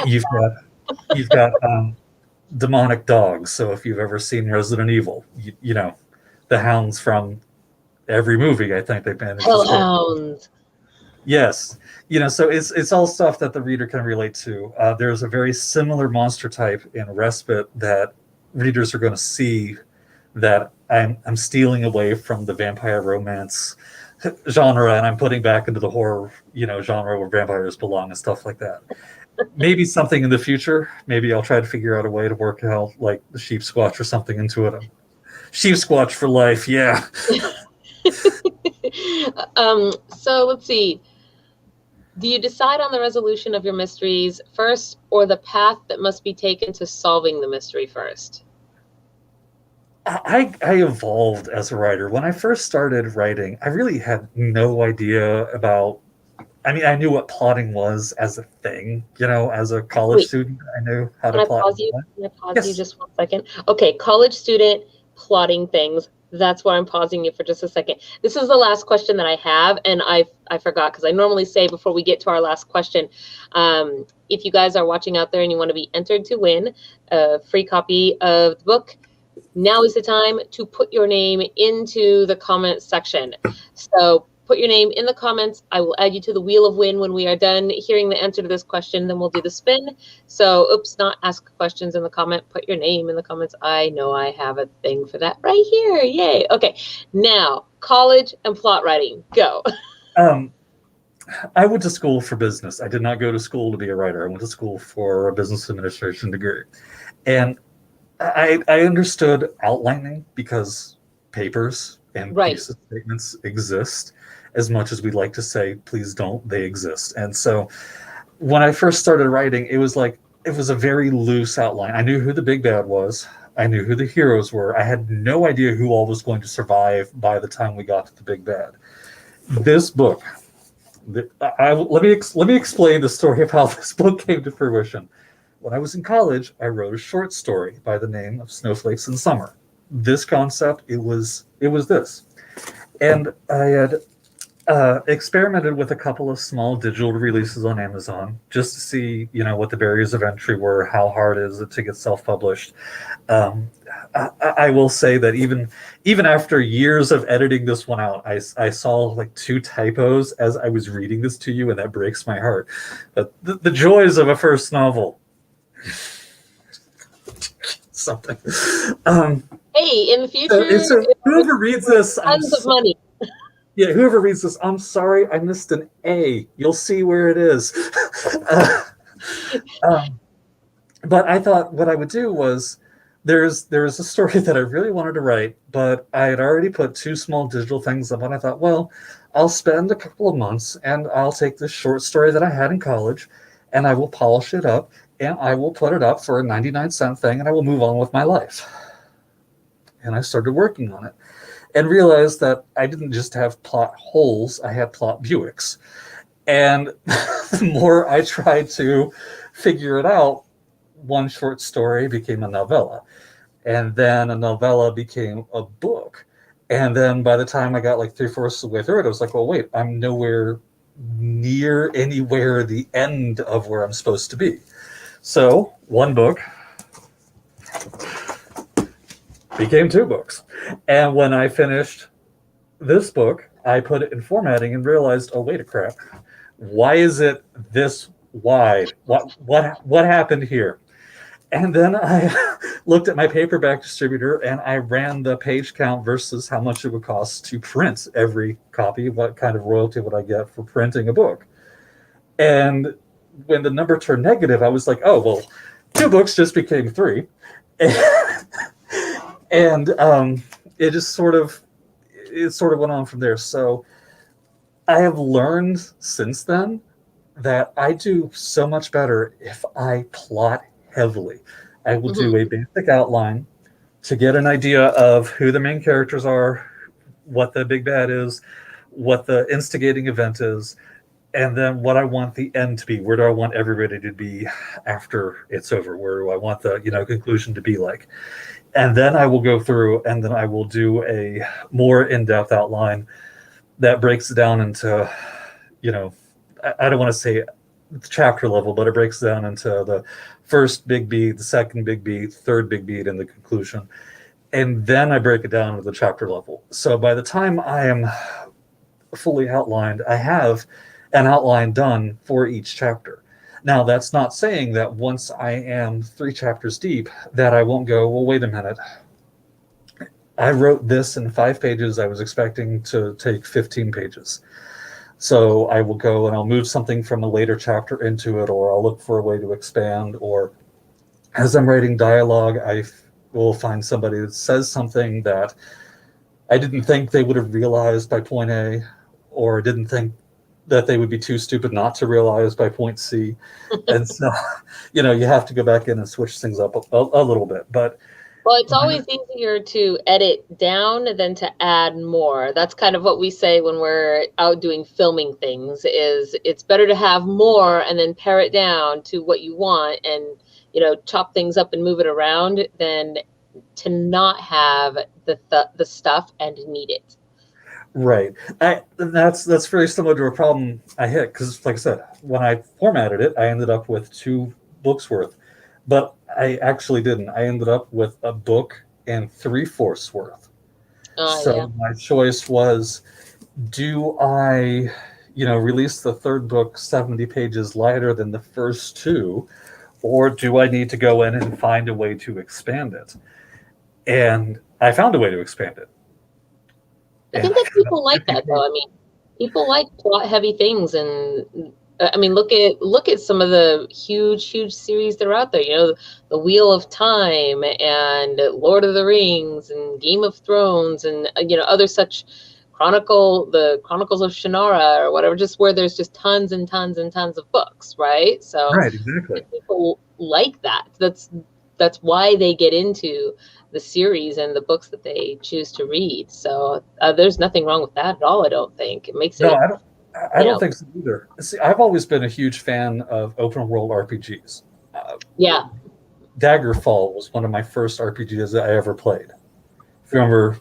You've got demonic dogs. So if you've ever seen Resident Evil, the hounds from every movie, I think they've managed. Hellhounds. Yes, so it's all stuff that the reader can relate to. There's a very similar monster type in Respite that readers are going to see that I'm stealing away from the vampire romance genre, and I'm putting back into the horror, genre where vampires belong and stuff like that. Maybe something in the future. Maybe I'll try to figure out a way to work out like the Sheep Squatch or something into it. Sheep Squatch for life, yeah. So let's see. Do you decide on the resolution of your mysteries first, or the path that must be taken to solving the mystery first? I evolved as a writer. When I first started writing, I really had no idea about. I knew what plotting was as a thing. As a college student, I knew how to plot. Can I pause you just 1 second? Okay, college student plotting things. That's why I'm pausing you for just a second. This is the last question that I have, and I forgot, because I normally say before we get to our last question, if you guys are watching out there and you want to be entered to win a free copy of the book, now is the time to put your name into the comment section. So put your name in the comments. I will add you to the Wheel of Win when we are done hearing the answer to this question. Then we'll do the spin. So, not ask questions in the comment. Put your name in the comments. I know I have a thing for that right here. Yay. Okay. Now, college and plot writing. Go. I went to school for business. I did not go to school to be a writer. I went to school for a business administration degree. And I understood outlining because papers and thesis statements exist. As much as we'd like to say, please don't, they exist. And so when I first started writing, it was a very loose outline. I knew who the big bad was. I knew who the heroes were. I had no idea who all was going to survive by the time we got to the big bad. This book, let me explain the story of how this book came to fruition. When I was in college, I wrote a short story by the name of Snowflakes and Summer. this concept. It was this. And I had experimented with a couple of small digital releases on Amazon just to see, what the barriers of entry were, how hard is it to get self-published. I will say that even after years of editing this one out, I saw like 2 typos as I was reading this to you, and that breaks my heart. But the joys of a first novel. Something. Hey, in the future, whoever reads this, tons of money. Yeah, whoever reads this, I'm sorry, I missed an A. You'll see where it is. But I thought what I would do was, there's a story that I really wanted to write, but I had already put 2 small digital things up, and I thought, well, I'll spend a couple of months, and I'll take this short story that I had in college, and I will polish it up, and I will put it up for a 99-cent thing, and I will move on with my life. And I started working on it, and realized that I didn't just have plot holes, I had plot Buicks. And the more I tried to figure it out, one short story became a novella. And then a novella became a book. And then by the time I got like 3/4 of the way through it, I was like, well, wait, I'm nowhere near anywhere the end of where I'm supposed to be. So one book became 2 books. And when I finished this book, I put it in formatting and realized, oh, wait a crap. Why is it this wide? What happened here? And then I looked at my paperback distributor and I ran the page count versus how much it would cost to print every copy. What kind of royalty would I get for printing a book? And when the number turned negative, I was like, oh, well, 2 books just became 3. And it just sort of went on from there. So I have learned since then that I do so much better if I plot heavily. I will do a basic outline to get an idea of who the main characters are, what the big bad is, what the instigating event is, and then what I want the end to be. Where do I want everybody to be after it's over? Where do I want the conclusion to be like? And then I will go through and then I will do a more in-depth outline that breaks it down into, I don't want to say chapter level, but it breaks down into the first big beat, the second big beat, third big beat, and the conclusion. And then I break it down to the chapter level. So by the time I am fully outlined, I have an outline done for each chapter. Now, that's not saying that once I am 3 chapters deep, that I won't go, well, wait a minute. I wrote this in 5 pages. I was expecting to take 15 pages. So I will go and I'll move something from a later chapter into it, or I'll look for a way to expand, or as I'm writing dialogue, I will find somebody that says something that I didn't think they would have realized by point A, or didn't think that they would be too stupid not to realize by point C. And so, you have to go back in and switch things up a little bit. But well, it's always easier to edit down than to add more. That's kind of what we say when we're out doing filming things, is it's better to have more and then pare it down to what you want and, chop things up and move it around than to not have the stuff and need it. Right. That's very similar to a problem I hit, because like I said, when I formatted it, I ended up with 2 books worth. But I actually didn't. I ended up with a book and 3/4 worth. So my choice was, do I, release the 3rd book 70 pages lighter than the first 2, or do I need to go in and find a way to expand it? And I found a way to expand it. I think that people like that, though. I mean, people like plot-heavy things, and I mean, look at some of the huge series that are out there. The Wheel of Time and Lord of the Rings and Game of Thrones and other such the Chronicles of Shannara or whatever. Just where there's just tons and tons and tons of books, right? So right, exactly. People like that. That's why they get into the series and the books that they choose to read. So there's nothing wrong with that at all. I don't think it makes it. I don't think so either. See, I've always been a huge fan of open world RPGs. Yeah. Daggerfall was one of my first RPGs that I ever played. If you remember,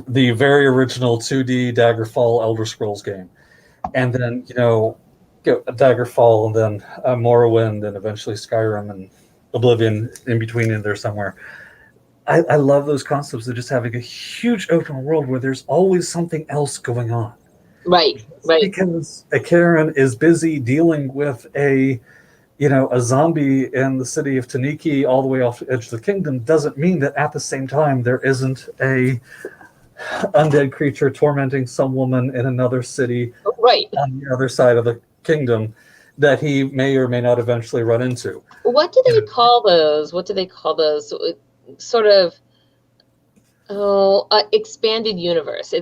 the very original 2D Daggerfall Elder Scrolls game, and then Daggerfall, and then Morrowind, and eventually Skyrim and Oblivion in between in there somewhere. I love those concepts of just having a huge open world where there's always something else going on. Right. Because a Karen is busy dealing with a zombie in the city of Taniki all the way off the edge of the kingdom doesn't mean that at the same time there isn't a undead creature tormenting some woman in another city on the other side of the kingdom that he may or may not eventually run into. What do they call those? Sort of expanded universe.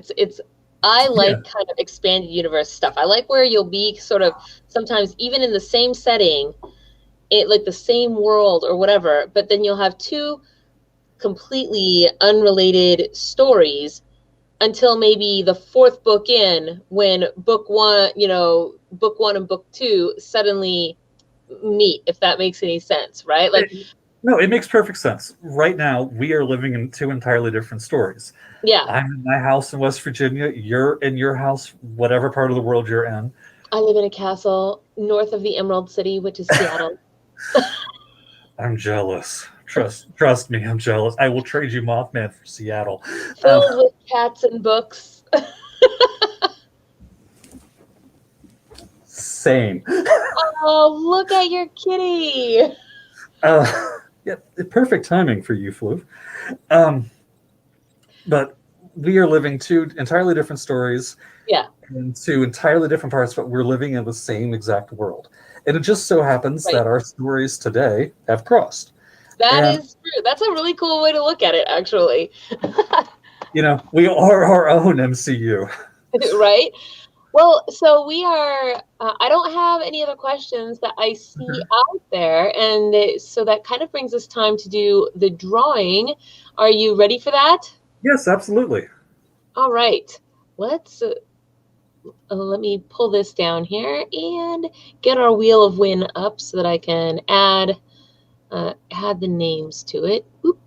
I like kind of expanded universe stuff. I like where you'll be sort of sometimes even in the same setting, like the same world or whatever, but then you'll have two completely unrelated stories until maybe the fourth book in, when book one and book two suddenly meet, if that makes any sense, right? No, it makes perfect sense. Right now, we are living in two entirely different stories. Yeah. I'm in my house in West Virginia. You're in your house, whatever part of the world you're in. I live in a castle north of the Emerald City, which is Seattle. I'm jealous. Trust me, I'm jealous. I will trade you Mothman for Seattle. Filled with cats and books. Same. Oh, look at your kitty. Yeah, perfect timing for you, Floof. But we are living two entirely different stories. Yeah. In two entirely different parts, but we're living in the same exact world. And it just so happens that our stories today have crossed. That is true. That's a really cool way to look at it, actually. We are our own MCU. Right? Well, so we are, I don't have any other questions that I see out there. And so that kind of brings us time to do the drawing. Are you ready for that? Yes, absolutely. All right. Let's, let me pull this down here and get our Wheel of Win up so that I can add the names to it. Oop.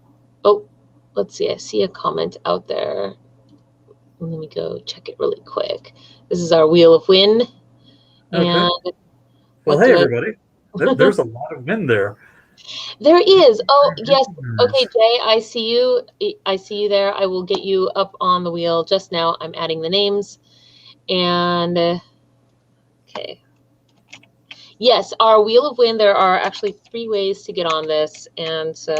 Oh, let's see. I see a comment out there. Let me go check it really quick. This is our Wheel of Win. Okay. And well, hey, everybody. There's a lot of win there. There is. Oh, yes. Okay, Jay, I see you. I see you there. I will get you up on the wheel just now. I'm adding the names. And, okay. Yes, our Wheel of Win, there are actually 3 ways to get on this. And so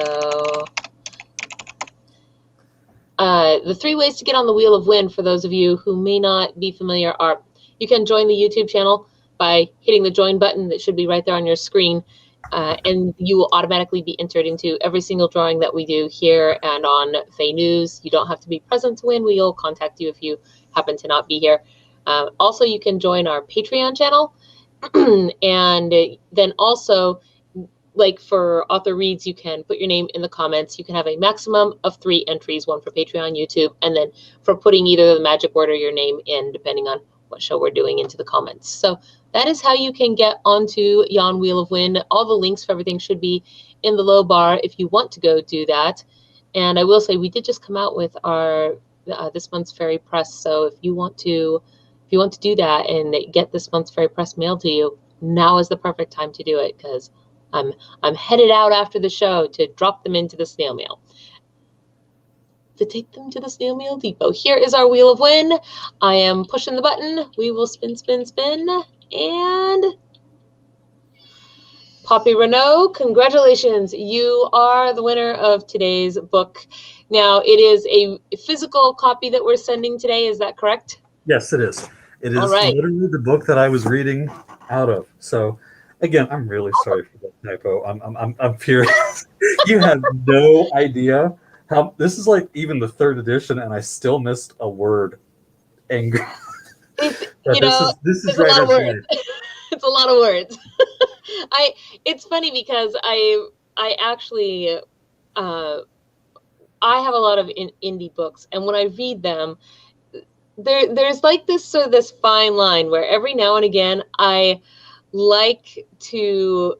the 3 ways to get on the Wheel of Win, for those of you who may not be familiar, are you can join the YouTube channel by hitting the join button that should be right there on your screen. And you will automatically be entered into every single drawing that we do here and on Fae News. You don't have to be present to win. We'll contact you if you happen to not be here. Also, you can join our Patreon channel. And then also, like for Author Reads, you can put your name in the comments. You can have a maximum of 3 entries, 1 for Patreon, YouTube, and then for putting either the magic word or your name in, depending on what show we're doing, into the comments. So that is how you can get onto Yon Wheel of Win. All the links for everything should be in the low bar if you want to go do that. And I will say we did just come out with our this month's Fairy Press. So if you want to do that and get this month's Fairy Press mailed to you, now is the perfect time to do it, because I'm headed out after the show to drop them into the snail mail. To take them to the snail mail depot. Here is our Wheel of Win. I am pushing the button. We will spin, spin, spin. And Poppy Renault, congratulations. You are the winner of today's book. Now, it is a physical copy that we're sending today. Is that correct? Yes, it is. It is literally the book that I was reading out of. So, again, I'm really sorry for that typo. I'm furious. You have no idea how this is like even the 3rd edition, and I still missed a word. Anger. This is right up there. It's a lot of words. It's funny because I actually I have a lot of indie books, and when I read them, there's like this fine line where every now and again I like to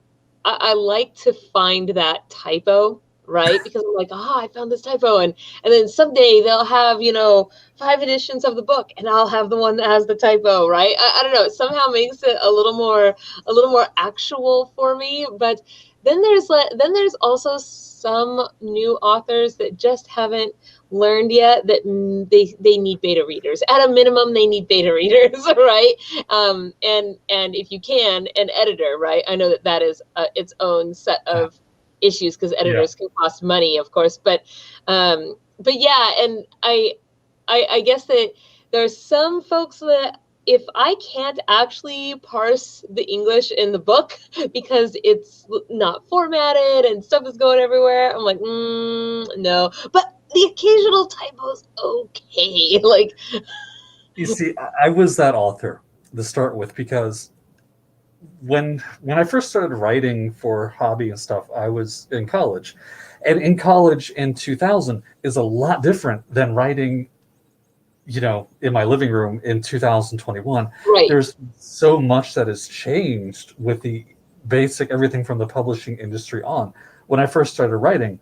find that typo right? Because I'm like, I found this typo, and then someday they'll have 5 editions of the book, and I'll have the one that has the typo, right? I don't know. It somehow makes it a little more actual for me. But then there's also some new authors that just haven't learned yet that they need beta readers. At a minimum, they need beta readers, right? And if you can, an editor, right? I know that is its own set of issues, because editors can cost money, of course, but yeah, and I guess that there's some folks that, if I can't actually parse the English in the book because it's not formatted and stuff is going everywhere, I'm like, no. But the occasional typo's okay. Like, You see, I was that author to start with, because when I first started writing for hobby and stuff, I was in college. And in college in 2000 is a lot different than writing, in my living room in 2021. right. There's so much that has changed with the basic everything from the publishing industry on. When I first started writing,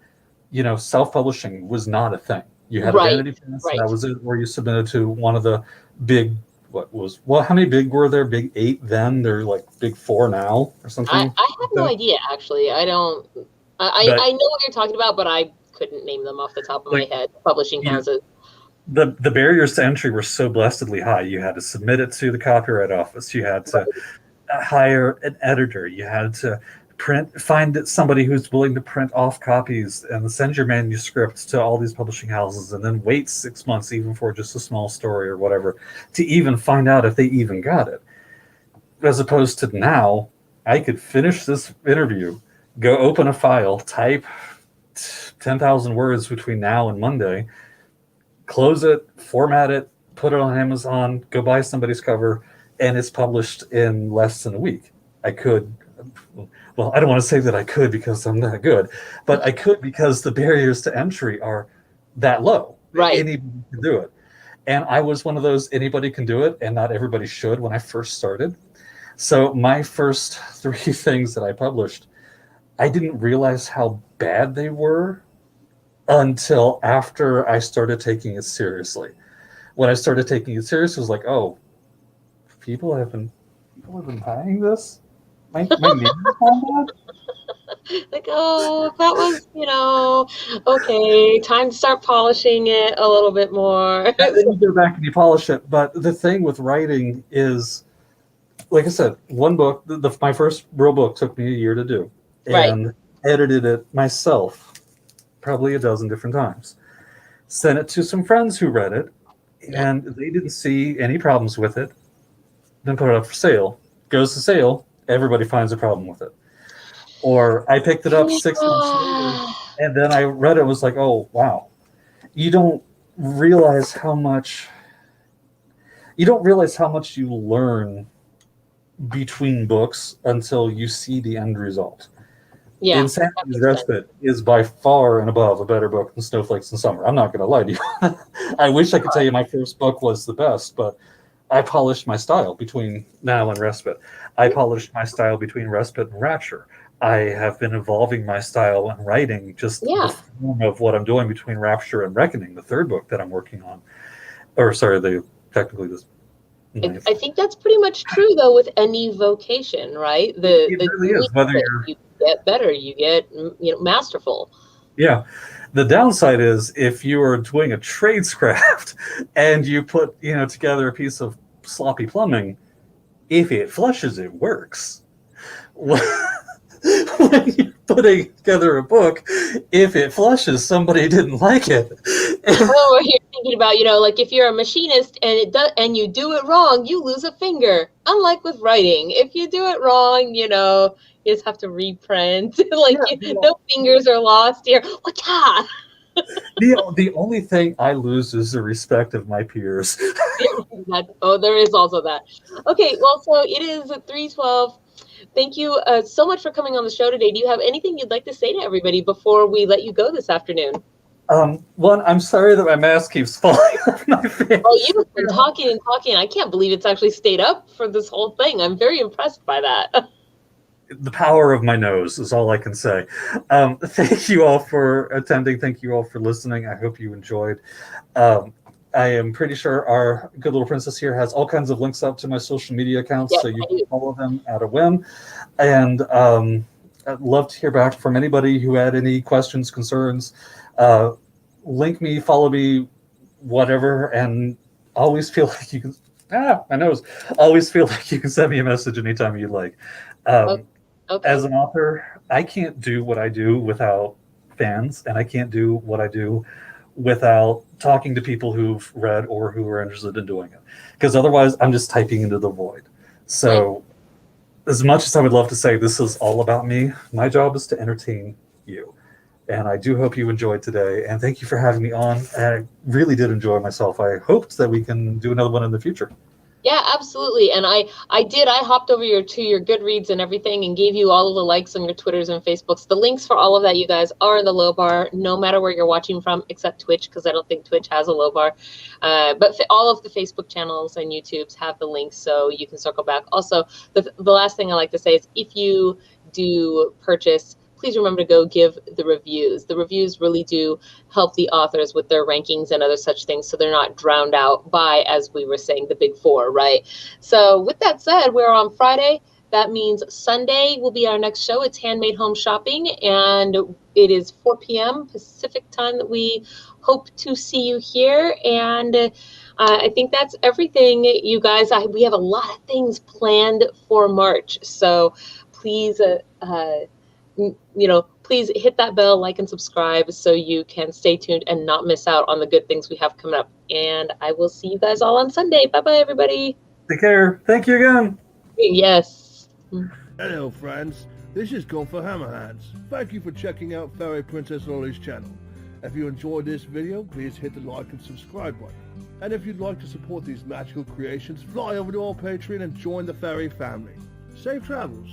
self-publishing was not a thing. You had a Vanity Press, and that was it, where you submitted to one of the big, how many big were there? Big 8 then? They're like big 4 now or something? I have no idea, actually. I don't, I know what you're talking about, but I couldn't name them off the top of my head, publishing houses. The barriers to entry were so blessedly high. You had to submit it to the Copyright Office. You had to hire an editor. You had to find somebody who's willing to print off copies and send your manuscript to all these publishing houses, and then wait 6 months, even for just a small story or whatever, to even find out if they even got it. As opposed to now, I could finish this interview, go open a file, type 10,000 words between now and Monday, close it, format it, put it on Amazon, go buy somebody's cover, and it's published in less than a week. I could, well, I don't want to say that I could because I'm that good, but I could because the barriers to entry are that low. Right. Anybody can do it. And I was one of those anybody can do it and not everybody should when I first started. So my first 3 things that I published, I didn't realize how bad they were until after I started taking it seriously. When I started taking it seriously, it was like, oh, people have been buying this? My name is on that? Like, oh, that was, okay, time to start polishing it a little bit more. And then you go back and you polish it. But the thing with writing is, like I said, one book, my first real book took me a year to do. And edited it myself probably a dozen different times. Sent it to some friends who read it, and they didn't see any problems with it. Then put it up for sale. Goes to sale, everybody finds a problem with it. Or I picked it up 6 months later, and then I read it and was like, oh, wow. You don't realize how much you learn between books until you see the end result. Yeah, Insanity's Respite is by far and above a better book than Snowflakes and Summer. I'm not going to lie to you. I wish I could tell you my first book was the best, but I polished my style between now and Respite. I polished my style between Respite and Rapture. I have been evolving my style and writing just the form of what I'm doing between Rapture and Reckoning, the third book that I'm working on. Or sorry, technically this. I think that's pretty much true, though, with any vocation, right? It really is. Whether you get better, you get masterful. Yeah. The downside is if you are doing a tradescraft and you put together a piece of sloppy plumbing, if it flushes, it works. When you're putting together a book, if it flushes, somebody didn't like it. Oh, you're thinking about, like if you're a machinist and you do it wrong, you lose a finger. Unlike with writing, if you do it wrong, you just have to reprint. No fingers are lost here. Whatcha? The only thing I lose is the respect of my peers. There is also that. Okay, well, so it is 3:12. Thank you so much for coming on the show today. Do you have anything you'd like to say to everybody before we let you go this afternoon? One, I'm sorry that my mask keeps falling off my face. Oh, you've been talking and talking. I can't believe it's actually stayed up for this whole thing. I'm very impressed by that. the power of my nose is all I can say. Thank you all for attending. Thank you all for listening. I hope you enjoyed. I am pretty sure our good little princess here has all kinds of links up to my social media accounts, Yes, so you I can do. follow them at a whim. And I'd love to hear back from anybody who had any questions, concerns. Link me, follow me, whatever, and always feel like you can. My nose. Always feel like you can send me a message anytime you'd like. Okay. As an author, I can't do what I do without fans, and I can't do what I do without talking to people who've read or who are interested in doing it. Because otherwise, I'm just typing into the void. So, as much as I would love to say this is all about me, my job is to entertain you. And I do hope you enjoyed today. And thank you for having me on. I really did enjoy myself. I hoped that we can do another one in the future. Yeah, absolutely. And I hopped over to your Goodreads and everything and gave you all of the likes on your Twitters and Facebooks. The links for all of that, you guys, are in the low bar, no matter where you're watching from, except Twitch, because I don't think Twitch has a low bar. But all of the Facebook channels and YouTubes have the links, so you can circle back. Also, the last thing I like to say is if you do purchase, please remember to go give the reviews. The reviews really do help the authors with their rankings and other such things, so they're not drowned out by, as we were saying, the big four, right? So with that said, we're on Friday. That means Sunday will be our next show. It's Handmade Home Shopping, and it is 4 p.m. Pacific time that we hope to see you here. And I think that's everything, you guys. We have a lot of things planned for March, so please please hit that bell, like, and subscribe so you can stay tuned and not miss out on the good things we have coming up. And I will see you guys all on Sunday. Bye-bye, everybody. Take care. Thank you again. Yes. Hello, friends. This is Gone for Hammerhands. Thank you for checking out Fairy Princess Lolly's channel. If you enjoyed this video, please hit the like and subscribe button. And if you'd like to support these magical creations, fly over to our Patreon and join the fairy family. Safe travels.